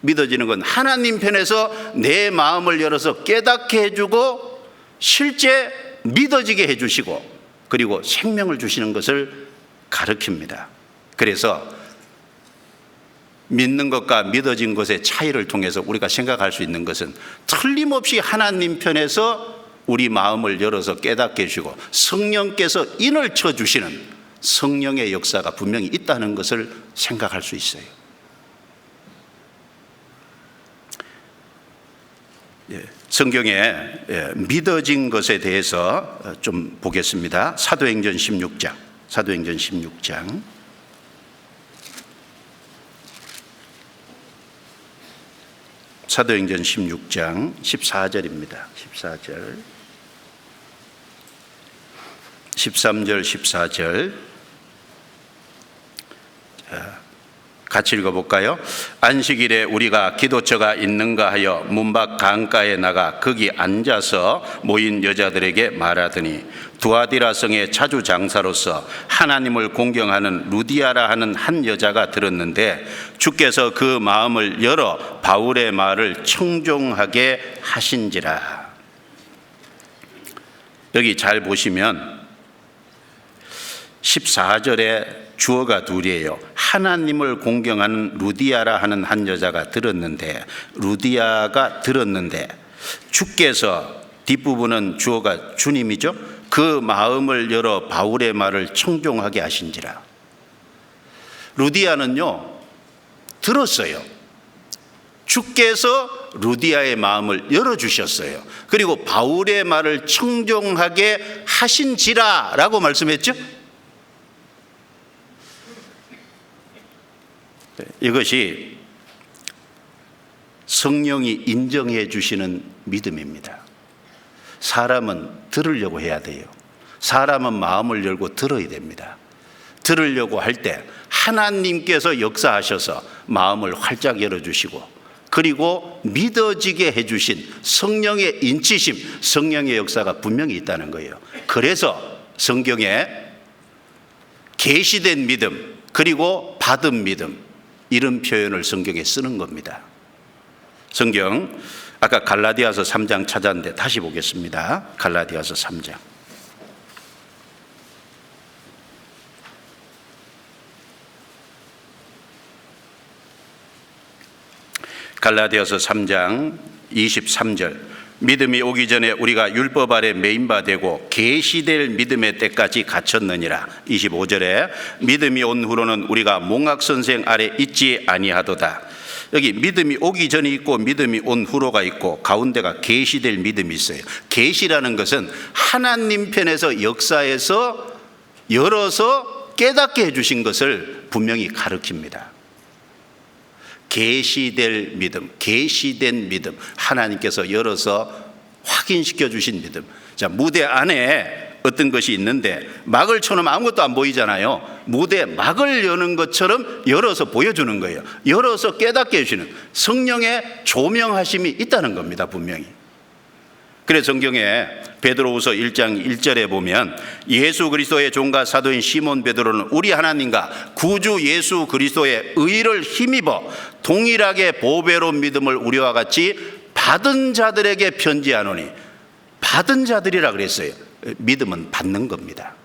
믿어지는 건 하나님 편에서 내 마음을 열어서 깨닫게 해주고 실제 믿어지게 해주시고 그리고 생명을 주시는 것을 가르칩니다. 그래서 믿는 것과 믿어진 것의 차이를 통해서 우리가 생각할 수 있는 것은 틀림없이 하나님 편에서 우리 마음을 열어서 깨닫게 해주시고 성령께서 인을 쳐주시는 성령의 역사가 분명히 있다는 것을 생각할 수 있어요. 성경에 믿어진 것에 대해서 좀 보겠습니다. 사도행전 16장. 사도행전 16장. 사도행전 16장 14절입니다. 14절. 13절 14절. 같이 읽어볼까요? 안식일에 우리가 기도처가 있는가 하여 문밖 강가에 나가 거기 앉아서 모인 여자들에게 말하더니 두아디라 성의 차주 장사로서 하나님을 공경하는 루디아라 하는 한 여자가 들었는데 주께서 그 마음을 열어 바울의 말을 청종하게 하신지라. 여기 잘 보시면 14절에 주어가 둘이에요. 하나님을 공경하는 루디아라 하는 한 여자가 들었는데, 루디아가 들었는데 주께서, 뒷부분은 주어가 주님이죠. 그 마음을 열어 바울의 말을 청종하게 하신지라. 루디아는요, 들었어요. 주께서 루디아의 마음을 열어주셨어요. 그리고 바울의 말을 청종하게 하신지라 라고 말씀했죠. 이것이 성령이 인정해 주시는 믿음입니다. 사람은 들으려고 해야 돼요. 사람은 마음을 열고 들어야 됩니다. 들으려고 할 때 하나님께서 역사하셔서 마음을 활짝 열어주시고 그리고 믿어지게 해주신 성령의 인치심, 성령의 역사가 분명히 있다는 거예요. 그래서 성경에 계시된 믿음 그리고 받은 믿음, 이런 표현을 성경에 쓰는 겁니다. 성경 아까 갈라디아서 3장 찾았는데 다시 보겠습니다. 갈라디아서 3장. 갈라디아서 3장 23절. 믿음이 오기 전에 우리가 율법 아래 매인 바 되고 계시될 믿음의 때까지 갇혔느니라. 25절에 믿음이 온 후로는 우리가 몽학선생 아래 있지 아니하도다. 여기 믿음이 오기 전이 있고 믿음이 온 후로가 있고 가운데가 계시될 믿음이 있어요. 계시라는 것은 하나님 편에서 역사에서 열어서 깨닫게 해주신 것을 분명히 가르칩니다. 계시될 믿음, 계시된 믿음, 하나님께서 열어서 확인시켜 주신 믿음. 자, 무대 안에 어떤 것이 있는데 막을 쳐놓으면 아무것도 안 보이잖아요. 무대 막을 여는 것처럼 열어서 보여주는 거예요. 열어서 깨닫게 해주시는 성령의 조명하심이 있다는 겁니다, 분명히. 그래서 성경에 베드로후서 1장 1절에 보면 예수 그리스도의 종과 사도인 시몬 베드로는 우리 하나님과 구주 예수 그리스도의 의를 힘입어 동일하게 보배로운 믿음을 우리와 같이 받은 자들에게 편지하노니. 받은 자들이라 그랬어요. 믿음은 받는 겁니다.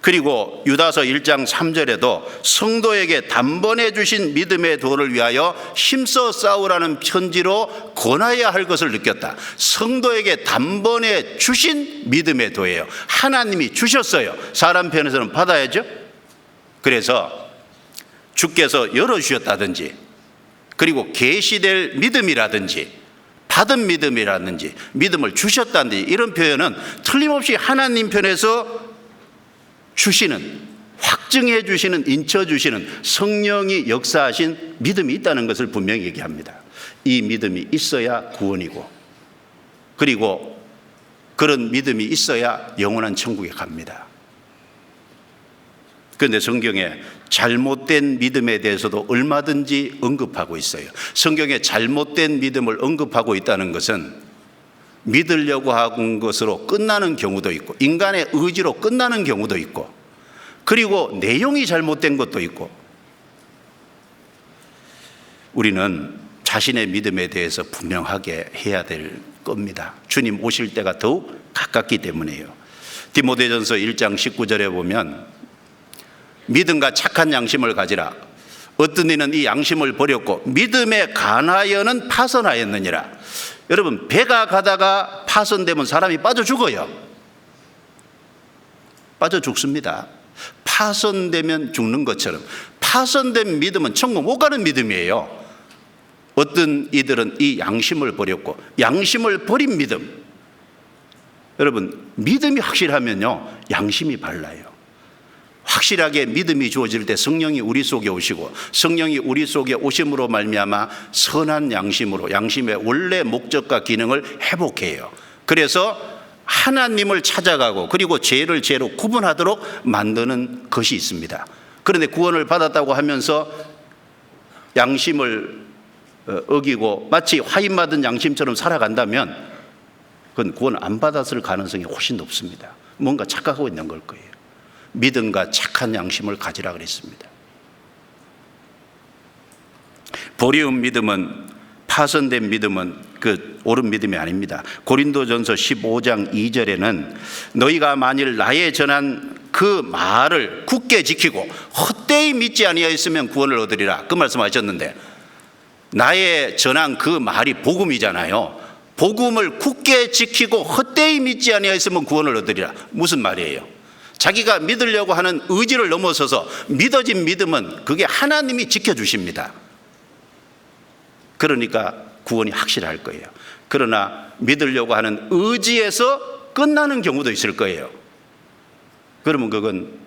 그리고 유다서 1장 3절에도 성도에게 단번에 주신 믿음의 도를 위하여 힘써 싸우라는 편지로 권하여야 할 것을 느꼈다. 성도에게 단번에 주신 믿음의 도예요. 하나님이 주셨어요. 사람 편에서는 받아야죠. 그래서 주께서 열어주셨다든지 그리고 계시될 믿음이라든지 받은 믿음이라든지 믿음을 주셨다든지 이런 표현은 틀림없이 하나님 편에서 주시는, 확증해 주시는, 인쳐 주시는 성령이 역사하신 믿음이 있다는 것을 분명히 얘기합니다. 이 믿음이 있어야 구원이고, 그리고 그런 믿음이 있어야 영원한 천국에 갑니다. 그런데 성경에 잘못된 믿음에 대해서도 얼마든지 언급하고 있어요. 성경에 잘못된 믿음을 언급하고 있다는 것은 믿으려고 하는 것으로 끝나는 경우도 있고, 인간의 의지로 끝나는 경우도 있고, 그리고 내용이 잘못된 것도 있고, 우리는 자신의 믿음에 대해서 분명하게 해야 될 겁니다. 주님 오실 때가 더욱 가깝기 때문에요. 디모데전서 1장 19절에 보면 믿음과 착한 양심을 가지라. 어떤 이는 이 양심을 버렸고 믿음에 간하여는 파선하였느니라. 여러분, 배가 가다가 파선되면 사람이 빠져 죽어요. 빠져 죽습니다. 파선되면 죽는 것처럼 파선된 믿음은 천국 못 가는 믿음이에요. 어떤 이들은 이 양심을 버렸고, 양심을 버린 믿음. 여러분, 믿음이 확실하면요 양심이 발라요. 확실하게 믿음이 주어질 때 성령이 우리 속에 오시고, 성령이 우리 속에 오심으로 말미암아 선한 양심으로 양심의 원래 목적과 기능을 회복해요. 그래서 하나님을 찾아가고, 그리고 죄를 죄로 구분하도록 만드는 것이 있습니다. 그런데 구원을 받았다고 하면서 양심을 어기고 마치 화인받은 양심처럼 살아간다면 그건 구원 안 받았을 가능성이 훨씬 높습니다. 뭔가 착각하고 있는 걸 거예요. 믿음과 착한 양심을 가지라 그랬습니다. 버리운 믿음은, 파선된 믿음은 그 옳은 믿음이 아닙니다. 고린도전서 15장 2절에는 너희가 만일 나의 전한 그 말을 굳게 지키고 헛되이 믿지 아니하였으면 구원을 얻으리라, 그 말씀하셨는데, 나의 전한 그 말이 복음이잖아요. 복음을 굳게 지키고 헛되이 믿지 아니하였으면 구원을 얻으리라. 무슨 말이에요? 자기가 믿으려고 하는 의지를 넘어서서 믿어진 믿음은 그게 하나님이 지켜주십니다. 그러니까 구원이 확실할 거예요. 그러나 믿으려고 하는 의지에서 끝나는 경우도 있을 거예요. 그러면 그건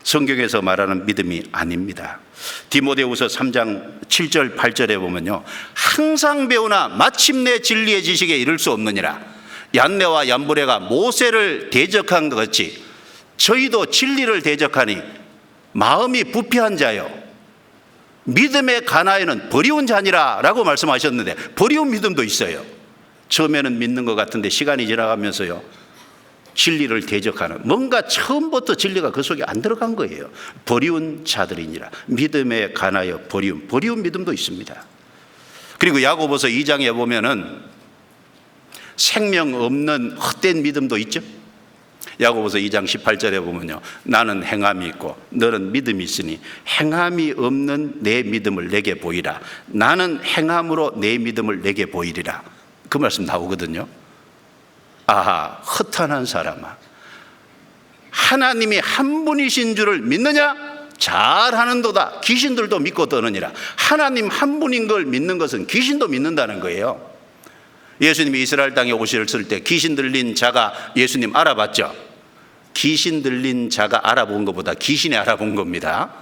성경에서 말하는 믿음이 아닙니다. 디모데후서 3장 7절 8절에 보면요, 항상 배우나 마침내 진리의 지식에 이를 수 없느니라. 얀네와 얀브레가 모세를 대적한 것 같이 저희도 진리를 대적하니 마음이 부패한 자요 믿음에 관하여는 버리운 자니라 라고 말씀하셨는데, 버리운 믿음도 있어요. 처음에는 믿는 것 같은데 시간이 지나가면서요 진리를 대적하는, 뭔가 처음부터 진리가 그 속에 안 들어간 거예요. 버리운 자들이니라. 믿음에 관하여 버리운 믿음도 있습니다. 그리고 야고보서 2장에 보면은 생명 없는 헛된 믿음도 있죠. 야고보서 2장 18절에 보면요, 나는 행함이 있고 너는 믿음이 있으니 행함이 없는 내 믿음을 내게 보이라. 나는 행함으로 내 믿음을 내게 보이리라. 그 말씀 나오거든요. 아하, 허탄한 사람아, 하나님이 한 분이신 줄을 믿느냐? 잘하는도다. 귀신들도 믿고 떠느니라. 하나님 한 분인 걸 믿는 것은 귀신도 믿는다는 거예요. 예수님이 이스라엘 땅에 오셨을 때 귀신 들린 자가 예수님 알아봤죠? 귀신 들린 자가 알아본 것보다 귀신이 알아본 겁니다.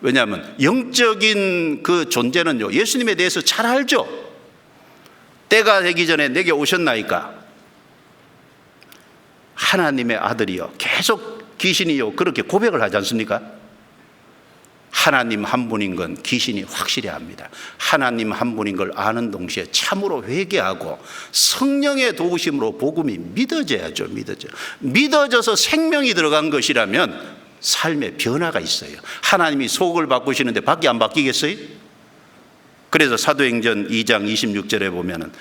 왜냐하면 영적인 그 존재는요 예수님에 대해서 잘 알죠. 때가 되기 전에 내게 오셨나이까, 하나님의 아들이요 계속 귀신이요 그렇게 고백을 하지 않습니까? 하나님 한 분인 건 귀신이 확실히 압니다. 하나님 한 분인 걸 아는 동시에 참으로 회개하고 성령의 도우심으로 복음이 믿어져야죠. 믿어져서 생명이 들어간 것이라면 삶의 변화가 있어요. 하나님이 속을 바꾸시는데 밖이 안 바뀌겠어요? 그래서 사도행전 2장 26절에 보면은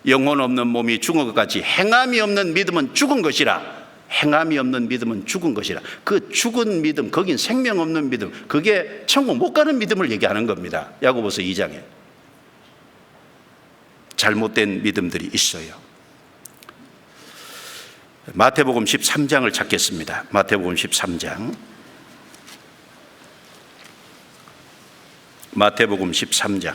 영혼 없는 몸이 죽은 것 같이 행함이 없는 믿음은 죽은 것이라. 행함이 없는 믿음은 죽은 것이라. 그 죽은 믿음, 거긴 생명 없는 믿음, 그게 천국 못 가는 믿음을 얘기하는 겁니다. 야고보서 2장에 잘못된 믿음들이 있어요. 마태복음 13장을 찾겠습니다. 마태복음 13장. 마태복음 13장.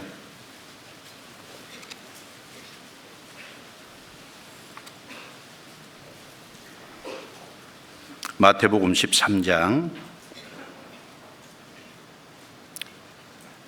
마태복음 13장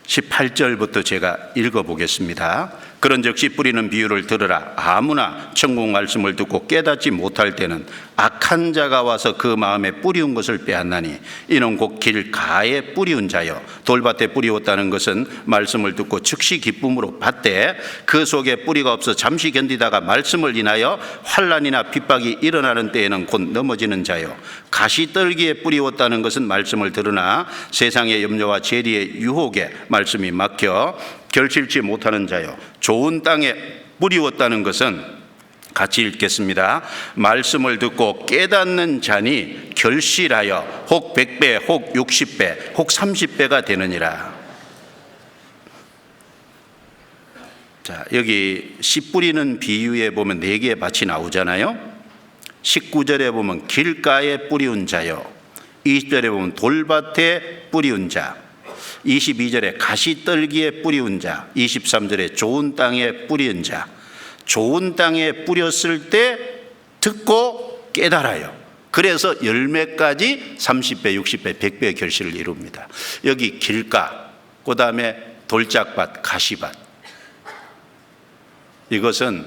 18절부터 제가 읽어보겠습니다. 그런즉 씨 뿌리는 비유를 들으라. 아무나 천국 말씀을 듣고 깨닫지 못할 때는 악한 자가 와서 그 마음에 뿌리운 것을 빼앗나니 이는 곧 길가에 뿌리운 자요 돌밭에 뿌리웠다는 것은 말씀을 듣고 즉시 기쁨으로 받되 그 속에 뿌리가 없어 잠시 견디다가 말씀을 인하여 환난이나 핍박이 일어나는 때에는 곧 넘어지는 자요 가시떨기에 뿌리웠다는 것은 말씀을 들으나 세상의 염려와 재리의 유혹에 말씀이 막혀 결실치 못하는 자요 좋은 땅에 뿌리웠다는 것은 같이 읽겠습니다. 말씀을 듣고 깨닫는 자니 결실하여 혹 100배 혹 60배 혹 30배가 되느니라. 자, 여기 씨 뿌리는 비유에 보면 4개의 밭이 나오잖아요. 19절에 보면 길가에 뿌리운 자요 20절에 보면 돌밭에 뿌리운 자 22절에 가시떨기에 뿌리운 자 23절에 좋은 땅에 뿌리운 자 좋은 땅에 뿌렸을 때 듣고 깨달아요. 그래서 열매까지 30배, 60배, 100배의 결실을 이룹니다. 여기 길가, 그 다음에 돌짝밭, 가시밭 이것은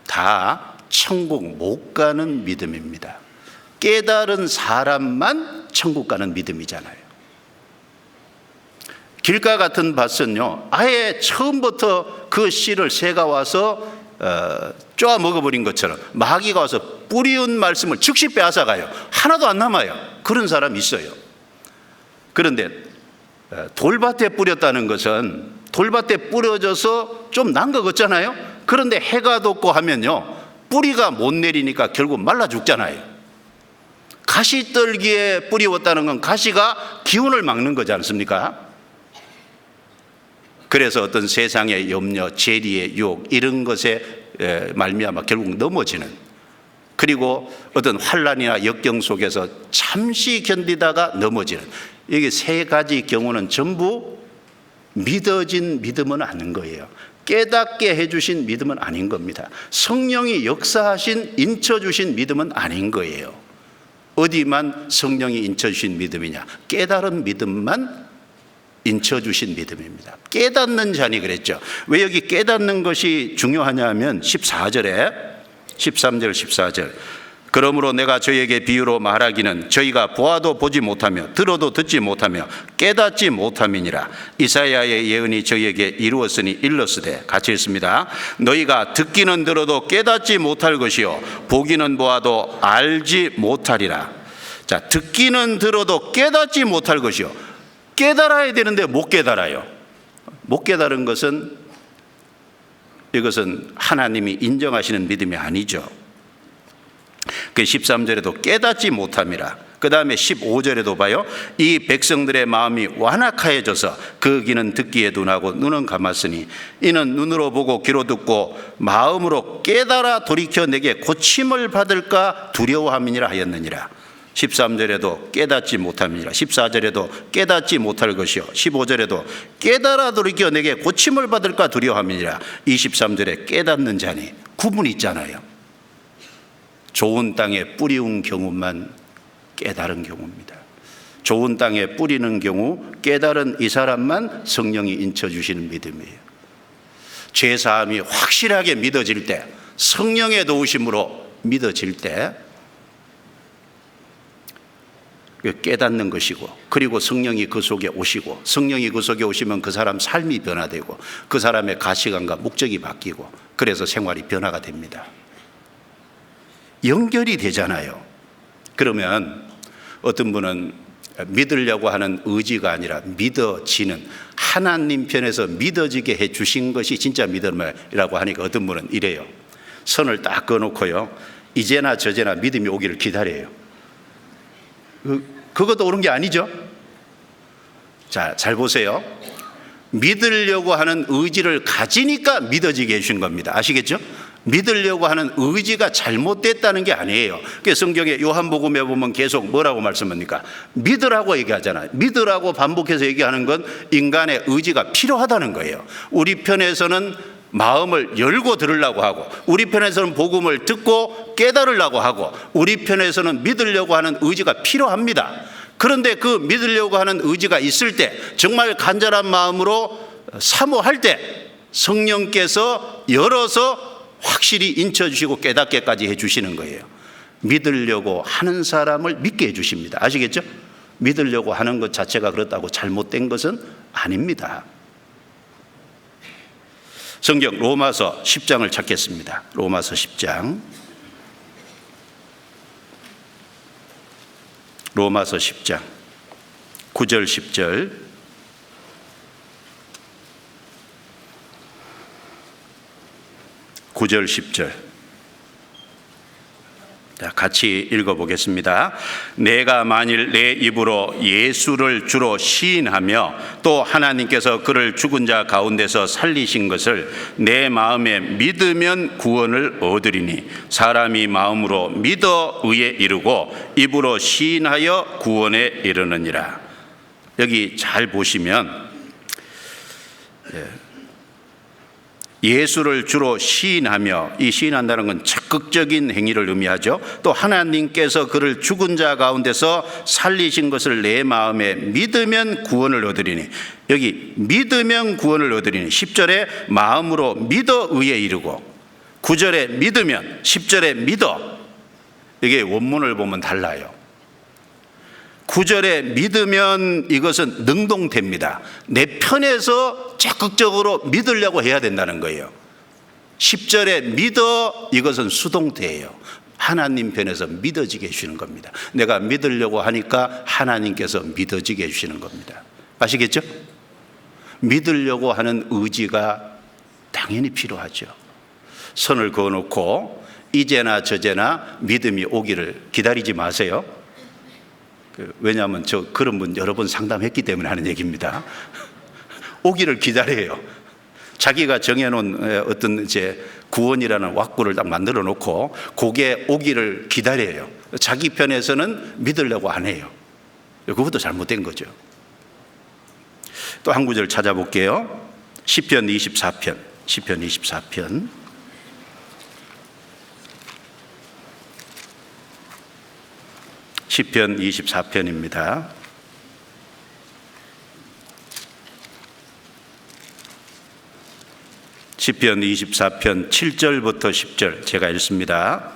다 천국 못 가는 믿음입니다. 깨달은 사람만 천국 가는 믿음이잖아요. 길가 같은 밭은요 아예 처음부터 그 씨를 새가 와서 쪼아 먹어버린 것처럼 마귀가 와서 뿌리운 말씀을 즉시 빼앗아가요. 하나도 안 남아요. 그런 사람이 있어요. 그런데 돌밭에 뿌렸다는 것은 돌밭에 뿌려져서 좀 난 것 같잖아요. 그런데 해가 돋고 하면요 뿌리가 못 내리니까 결국 말라 죽잖아요. 가시떨기에 뿌리웠다는 건 가시가 기운을 막는 거지 않습니까? 그래서 어떤 세상의 염려, 재리의 유혹 이런 것에 말미암아 결국 넘어지는 그리고 어떤 환난이나 역경 속에서 잠시 견디다가 넘어지는 이게 3가지 경우는 전부 믿어진 믿음은 아닌 거예요. 깨닫게 해주신 믿음은 아닌 겁니다. 성령이 역사하신 인쳐주신 믿음은 아닌 거예요. 어디만 성령이 인쳐주신 믿음이냐? 깨달은 믿음만 인쳐주신 믿음입니다. 깨닫는 자니 그랬죠. 왜 여기 깨닫는 것이 중요하냐 하면 14절에 13절 14절 그러므로 내가 저희에게 비유로 말하기는 저희가 보아도 보지 못하며 들어도 듣지 못하며 깨닫지 못함이니라. 이사야의 예언이 저희에게 이루었으니 일렀으되 같이 읽습니다. 너희가 듣기는 들어도 깨닫지 못할 것이요 보기는 보아도 알지 못하리라. 자, 듣기는 들어도 깨닫지 못할 것이요 깨달아야 되는데 못 깨달아요. 못 깨달은 것은 이것은 하나님이 인정하시는 믿음이 아니죠. 그 13절에도 깨닫지 못함이라. 그 다음에 15절에도 봐요. 이 백성들의 마음이 완악하여져서 그 귀는 듣기에 둔하고 눈은 감았으니 이는 눈으로 보고 귀로 듣고 마음으로 깨달아 돌이켜 내게 고침을 받을까 두려워함이니라 하였느니라. 13절에도 깨닫지 못함이니라. 14절에도 깨닫지 못할 것이요 15절에도 깨달아 돌이켜 내게 고침을 받을까 두려워함이니라. 23절에 깨닫는 자니 구분이 있잖아요. 좋은 땅에 뿌리운 경우만 깨달은 경우입니다. 좋은 땅에 뿌리는 경우 깨달은 이 사람만 성령이 인쳐주시는 믿음이에요. 죄사함이 확실하게 믿어질 때 성령의 도우심으로 믿어질 때 깨닫는 것이고 그리고 성령이 그 속에 오시고 성령이 그 속에 오시면 그 사람 삶이 변화되고 그 사람의 가치관과 목적이 바뀌고 그래서 생활이 변화가 됩니다. 연결이 되잖아요. 그러면 어떤 분은 믿으려고 하는 의지가 아니라 믿어지는 하나님 편에서 믿어지게 해 주신 것이 진짜 믿음이라고 하니까 어떤 분은 이래요. 선을 딱 그어놓고요 이제나 저제나 믿음이 오기를 기다려요. 그것도 옳은 게 아니죠. 자, 잘 보세요. 믿으려고 하는 의지를 가지니까 믿어지게 해주신 겁니다. 아시겠죠? 믿으려고 하는 의지가 잘못됐다는 게 아니에요. 그래서 성경에 요한복음에 보면 계속 뭐라고 말씀합니까? 믿으라고 얘기하잖아요. 믿으라고 반복해서 얘기하는 건 인간의 의지가 필요하다는 거예요. 우리 편에서는 마음을 열고 들으려고 하고, 우리 편에서는 복음을 듣고 깨달으려고 하고, 우리 편에서는 믿으려고 하는 의지가 필요합니다. 그런데 그 믿으려고 하는 의지가 있을 때, 정말 간절한 마음으로 사모할 때 성령께서 열어서 확실히 인쳐주시고 깨닫게까지 해주시는 거예요. 믿으려고 하는 사람을 믿게 해주십니다. 아시겠죠? 믿으려고 하는 것 자체가 그렇다고 잘못된 것은 아닙니다. 성경 로마서 10장을 찾겠습니다. 로마서 10장. 로마서 10장 9절 10절. 자, 같이 읽어보겠습니다. 내가 만일 내 입으로 예수를 주로 시인하며 또 하나님께서 그를 죽은 자 가운데서 살리신 것을 내 마음에 믿으면 구원을 얻으리니 사람이 마음으로 믿어 의에 이르고 입으로 시인하여 구원에 이르느니라. 여기 잘 보시면 예수를 주로 시인하며, 이 시인한다는 건 적극적인 행위를 의미하죠. 또 하나님께서 그를 죽은 자 가운데서 살리신 것을 내 마음에 믿으면 구원을 얻으리니, 여기 믿으면 구원을 얻으리니 10절에 마음으로 믿어 의에 이르고, 9절에 믿으면, 10절에 믿어, 이게 원문을 보면 달라요. 9절에 믿으면 이것은 능동태입니다. 내 편에서 적극적으로 믿으려고 해야 된다는 거예요. 10절에 믿어, 이것은 수동태예요. 하나님 편에서 믿어지게 해주시는 겁니다. 내가 믿으려고 하니까 하나님께서 믿어지게 해주시는 겁니다. 아시겠죠? 믿으려고 하는 의지가 당연히 필요하죠. 선을 그어놓고 이제나 저제나 믿음이 오기를 기다리지 마세요. 왜냐하면 저 그런 분 여러 번 상담했기 때문에 하는 얘기입니다. 오기를 기다려요. 자기가 정해놓은 어떤 이제 구원이라는 왁구를 딱 만들어 놓고 그게 오기를 기다려요. 자기 편에서는 믿으려고 안 해요. 그것도 잘못된 거죠. 또 한 구절 찾아볼게요. 시편 24편. 시편 24편. 시편 24편입니다. 시편 24편 7절부터 10절 제가 읽습니다.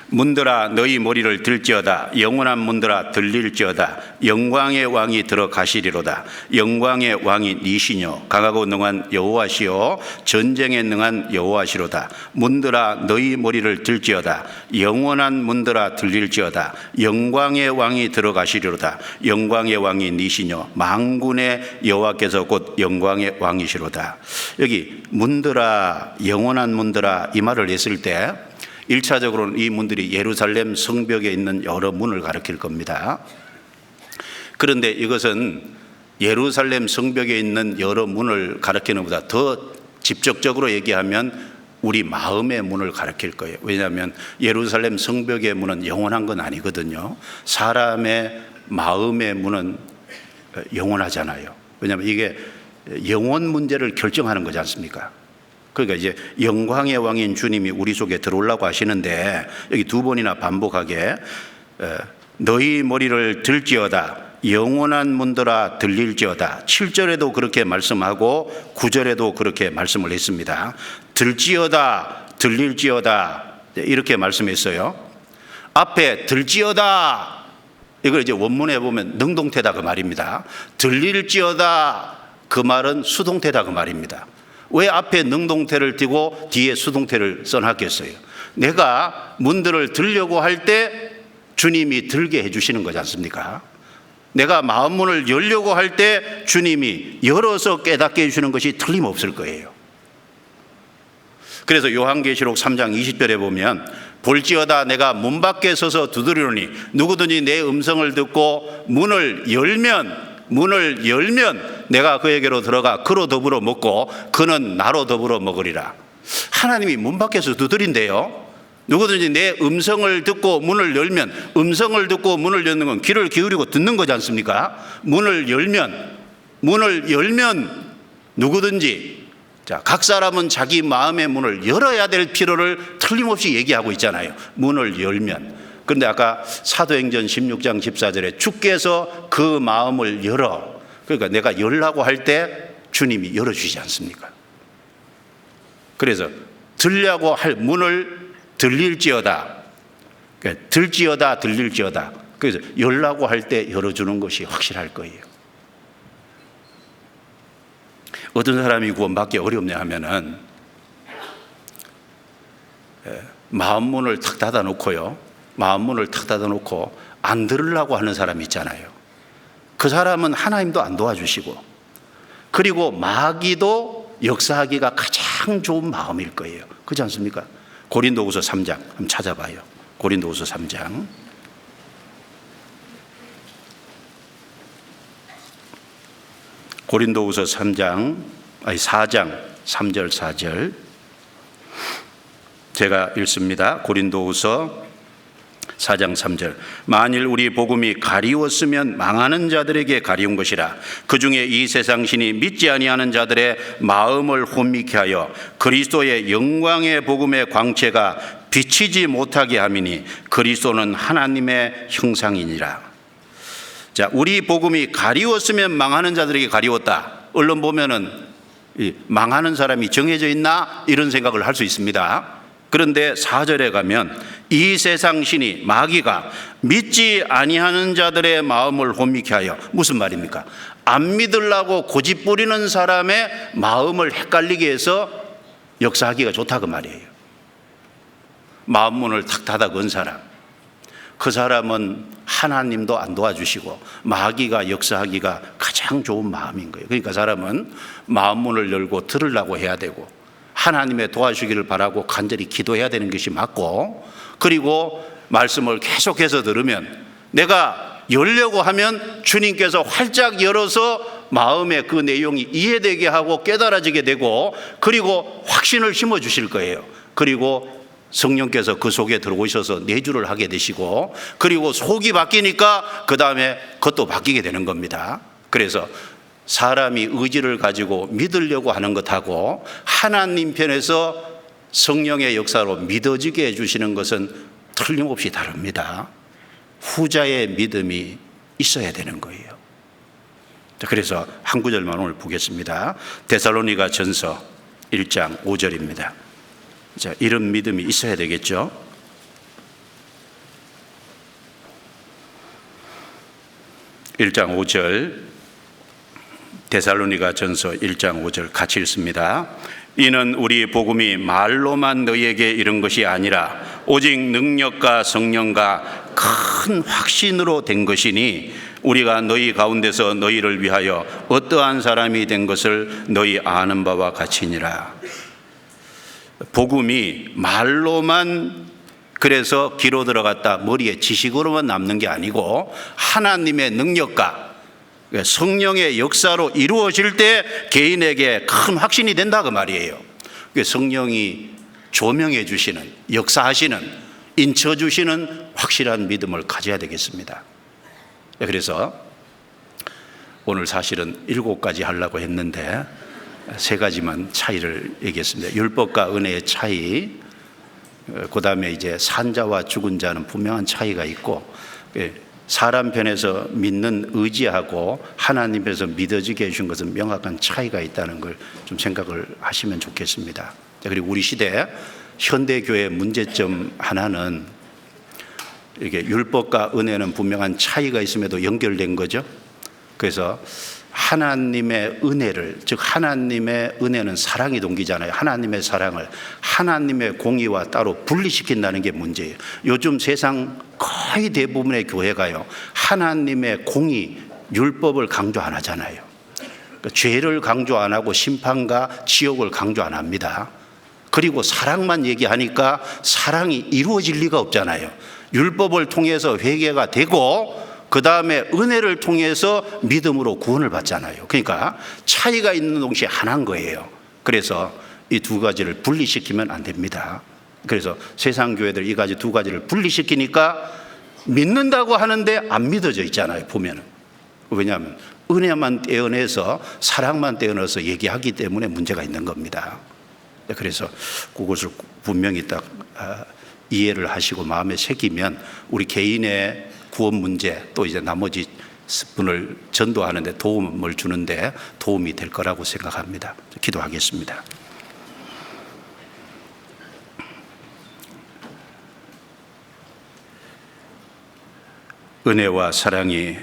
문들아 너희 머리를 들지어다. 영원한 문들아 들릴지어다. 영광의 왕이 들어가시리로다. 영광의 왕이 니시뇨 강하고 능한 여호와시요 전쟁에 능한 여호와시로다. 문들아 너희 머리를 들지어다. 영원한 문들아 들릴지어다. 영광의 왕이 들어가시리로다. 영광의 왕이 니시뇨 만군의 여호와께서 곧 영광의 왕이시로다. 여기 문들아, 영원한 문들아, 이 말을 했을 때 1차적으로는 이 문들이 예루살렘 성벽에 있는 여러 문을 가리킬 겁니다. 그런데 이것은 예루살렘 성벽에 있는 여러 문을 가리키는 것보다 더 직접적으로 얘기하면 우리 마음의 문을 가리킬 거예요. 왜냐하면 예루살렘 성벽의 문은 영원한 건 아니거든요. 사람의 마음의 문은 영원하잖아요. 왜냐하면 이게 영원 문제를 결정하는 거지 않습니까? 그러니까 이제 영광의 왕인 주님이 우리 속에 들어오려고 하시는데 여기 두 번이나 반복하게 너희 머리를 들지어다. 영원한 문들아 들릴지어다. 7절에도 그렇게 말씀하고 9절에도 그렇게 말씀을 했습니다. 들지어다, 들릴지어다 이렇게 말씀했어요. 앞에 들지어다, 이걸 이제 원문에 보면 능동태다 그 말입니다. 들릴지어다 그 말은 수동태다 그 말입니다. 왜 앞에 능동태를 띄고 뒤에 수동태를 써놨겠어요? 내가 문들을 들려고 할 때 주님이 들게 해주시는 거지 않습니까? 내가 마음문을 열려고 할 때 주님이 열어서 깨닫게 해주시는 것이 틀림없을 거예요. 그래서 요한계시록 3장 20절에 보면 볼지어다 내가 문 밖에 서서 두드리노니 누구든지 내 음성을 듣고 문을 열면 내가 그에게로 들어가 그로 더불어 먹고 그는 나로 더불어 먹으리라. 하나님이 문 밖에서 두드린대요. 누구든지 내 음성을 듣고 문을 열면, 음성을 듣고 문을 여는 건 귀를 기울이고 듣는 거지 않습니까? 문을 열면 누구든지, 자, 각 사람은 자기 마음의 문을 열어야 될 필요를 틀림없이 얘기하고 있잖아요. 문을 열면. 그런데 아까 사도행전 16장 14절에 주께서 그 마음을 열어, 그러니까 내가 열라고 할 때 주님이 열어주시지 않습니까? 그래서 들려고 할 문을 들릴지어다, 그러니까 들릴지어다. 그래서 열라고 할 때 열어주는 것이 확실할 거예요. 어떤 사람이 구원받기 어렵냐 하면은 마음문을 탁 닫아놓고요, 마음문을 탁 닫아놓고 안 들으려고 하는 사람이 있잖아요. 그 사람은 하나님도 안 도와주시고, 그리고 마귀도 역사하기가 가장 좋은 마음일 거예요. 그렇지 않습니까? 고린도후서 3장 한번 찾아봐요. 고린도후서 3장. 고린도후서 4장 3절 4절 제가 읽습니다. 고린도후서 4장 3절. 만일 우리 복음이 가리웠으면 망하는 자들에게 가리운 것이라. 그 중에 이 세상 신이 믿지 아니하는 자들의 마음을 혼미케 하여 그리스도의 영광의 복음의 광채가 비치지 못하게 함이니 그리스도는 하나님의 형상이니라. 자, 우리 복음이 가리웠으면 망하는 자들에게 가리웠다. 언론 보면은 망하는 사람이 정해져 있나 이런 생각을 할 수 있습니다. 그런데 4절에 가면 이 세상 신이, 마귀가 믿지 아니하는 자들의 마음을 혼미케 하여, 무슨 말입니까? 안 믿으려고 고집 부리는 사람의 마음을 헷갈리게 해서 역사하기가 좋다 그 말이에요. 마음 문을 탁 닫아 건 사람, 그 사람은 하나님도 안 도와주시고 마귀가 역사하기가 가장 좋은 마음인 거예요. 그러니까 사람은 마음 문을 열고 들으려고 해야 되고 하나님의 도와주기를 바라고 간절히 기도해야 되는 것이 맞고, 그리고 말씀을 계속해서 들으면, 내가 열려고 하면 주님께서 활짝 열어서 마음에 그 내용이 이해되게 하고 깨달아지게 되고, 그리고 확신을 심어주실 거예요. 그리고 성령께서 그 속에 들어오셔서 내주를 하게 되시고, 그리고 속이 바뀌니까 그 다음에 그것도 바뀌게 되는 겁니다. 그래서 사람이 의지를 가지고 믿으려고 하는 것하고 하나님 편에서 성령의 역사로 믿어지게 해주시는 것은 틀림없이 다릅니다. 후자의 믿음이 있어야 되는 거예요. 그래서 한 구절만 오늘 보겠습니다. 데살로니가 전서 1장 5절입니다. 자, 이런 믿음이 있어야 되겠죠. (1장 5절) 데살로니가 전서 1장 5절 같이 읽습니다. 이는 우리 복음이 말로만 너희에게 이른 것이 아니라 오직 능력과 성령과 큰 확신으로 된 것이니 우리가 너희 가운데서 너희를 위하여 어떠한 사람이 된 것을 너희 아는 바와 같이니라. 복음이 말로만, 그래서 귀로 들어갔다 머리에 지식으로만 남는 게 아니고 하나님의 능력과 성령의 역사로 이루어질 때 개인에게 큰 확신이 된다 그 말이에요. 성령이 조명해 주시는, 역사하시는, 인쳐 주시는 확실한 믿음을 가져야 되겠습니다. 그래서 오늘 사실은 7가지 하려고 했는데 3가지만 차이를 얘기했습니다. 율법과 은혜의 차이, 그 다음에 이제 산자와 죽은 자는 분명한 차이가 있고, 사람 편에서 믿는 의지하고 하나님 편에서 믿어지게 해준 것은 명확한 차이가 있다는 걸 좀 생각을 하시면 좋겠습니다. 그리고 우리 시대 현대교회의 문제점 하나는 이게 율법과 은혜는 분명한 차이가 있음에도 연결된 거죠. 그래서 하나님의 은혜를, 즉 하나님의 은혜는 사랑이 동기잖아요. 하나님의 사랑을 하나님의 공의와 따로 분리시킨다는 게 문제예요. 요즘 세상 거의 대부분의 교회가요, 하나님의 공의, 율법을 강조 안 하잖아요. 그러니까 죄를 강조 안 하고 심판과 지옥을 강조 안 합니다. 그리고 사랑만 얘기하니까 사랑이 이루어질 리가 없잖아요. 율법을 통해서 회개가 되고 그 다음에 은혜를 통해서 믿음으로 구원을 받잖아요. 그러니까 차이가 있는 동시에 하나인 거예요. 그래서 이 두 가지를 분리시키면 안 됩니다. 그래서 세상 교회들 이 가지 두 가지를 분리시키니까 믿는다고 하는데 안 믿어져 있잖아요, 보면은. 왜냐하면 은혜만 떼어내서 사랑만 떼어내서 얘기하기 때문에 문제가 있는 겁니다. 그래서 그것을 분명히 딱 이해를 하시고 마음에 새기면 우리 개인의 구원 문제, 또 이제 나머지 분을 전도하는데 도움을 주는데 도움이 될 거라고 생각합니다. 기도하겠습니다. 은혜와 사랑이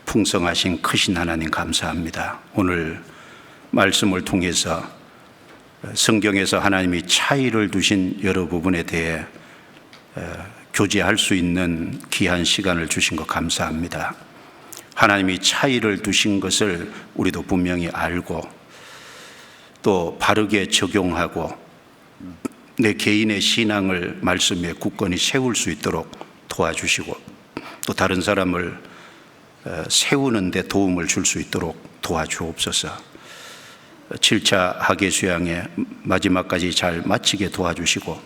풍성하신 크신 하나님 감사합니다. 오늘 말씀을 통해서 성경에서 하나님이 차이를 두신 여러 부분에 대해 교제할 수 있는 귀한 시간을 주신 것 감사합니다. 하나님이 차이를 두신 것을 우리도 분명히 알고 또 바르게 적용하고 내 개인의 신앙을 말씀에 굳건히 세울 수 있도록 도와주시고 또 다른 사람을 세우는 데 도움을 줄 수 있도록 도와주옵소서. 7차 학예 수양의 마지막까지 잘 마치게 도와주시고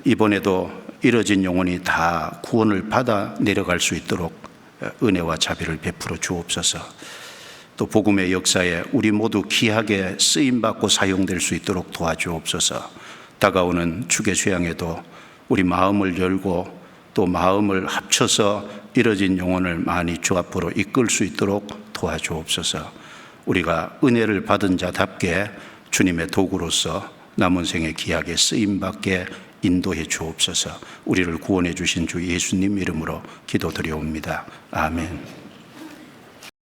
이번에도 잃어진 영혼이 다 구원을 받아 내려갈 수 있도록 은혜와 자비를 베풀어 주옵소서. 또 복음의 역사에 우리 모두 귀하게 쓰임받고 사용될 수 있도록 도와주옵소서. 다가오는 축의 수양에도 우리 마음을 열고 또 마음을 합쳐서 잃어진 영혼을 많이 주 앞으로 이끌 수 있도록 도와주옵소서. 우리가 은혜를 받은 자답게 주님의 도구로서 남은 생에 귀하게 쓰임받게 인도해 주옵소서. 우리를 구원해 주신 주 예수님 이름으로 기도드려옵니다. 아멘.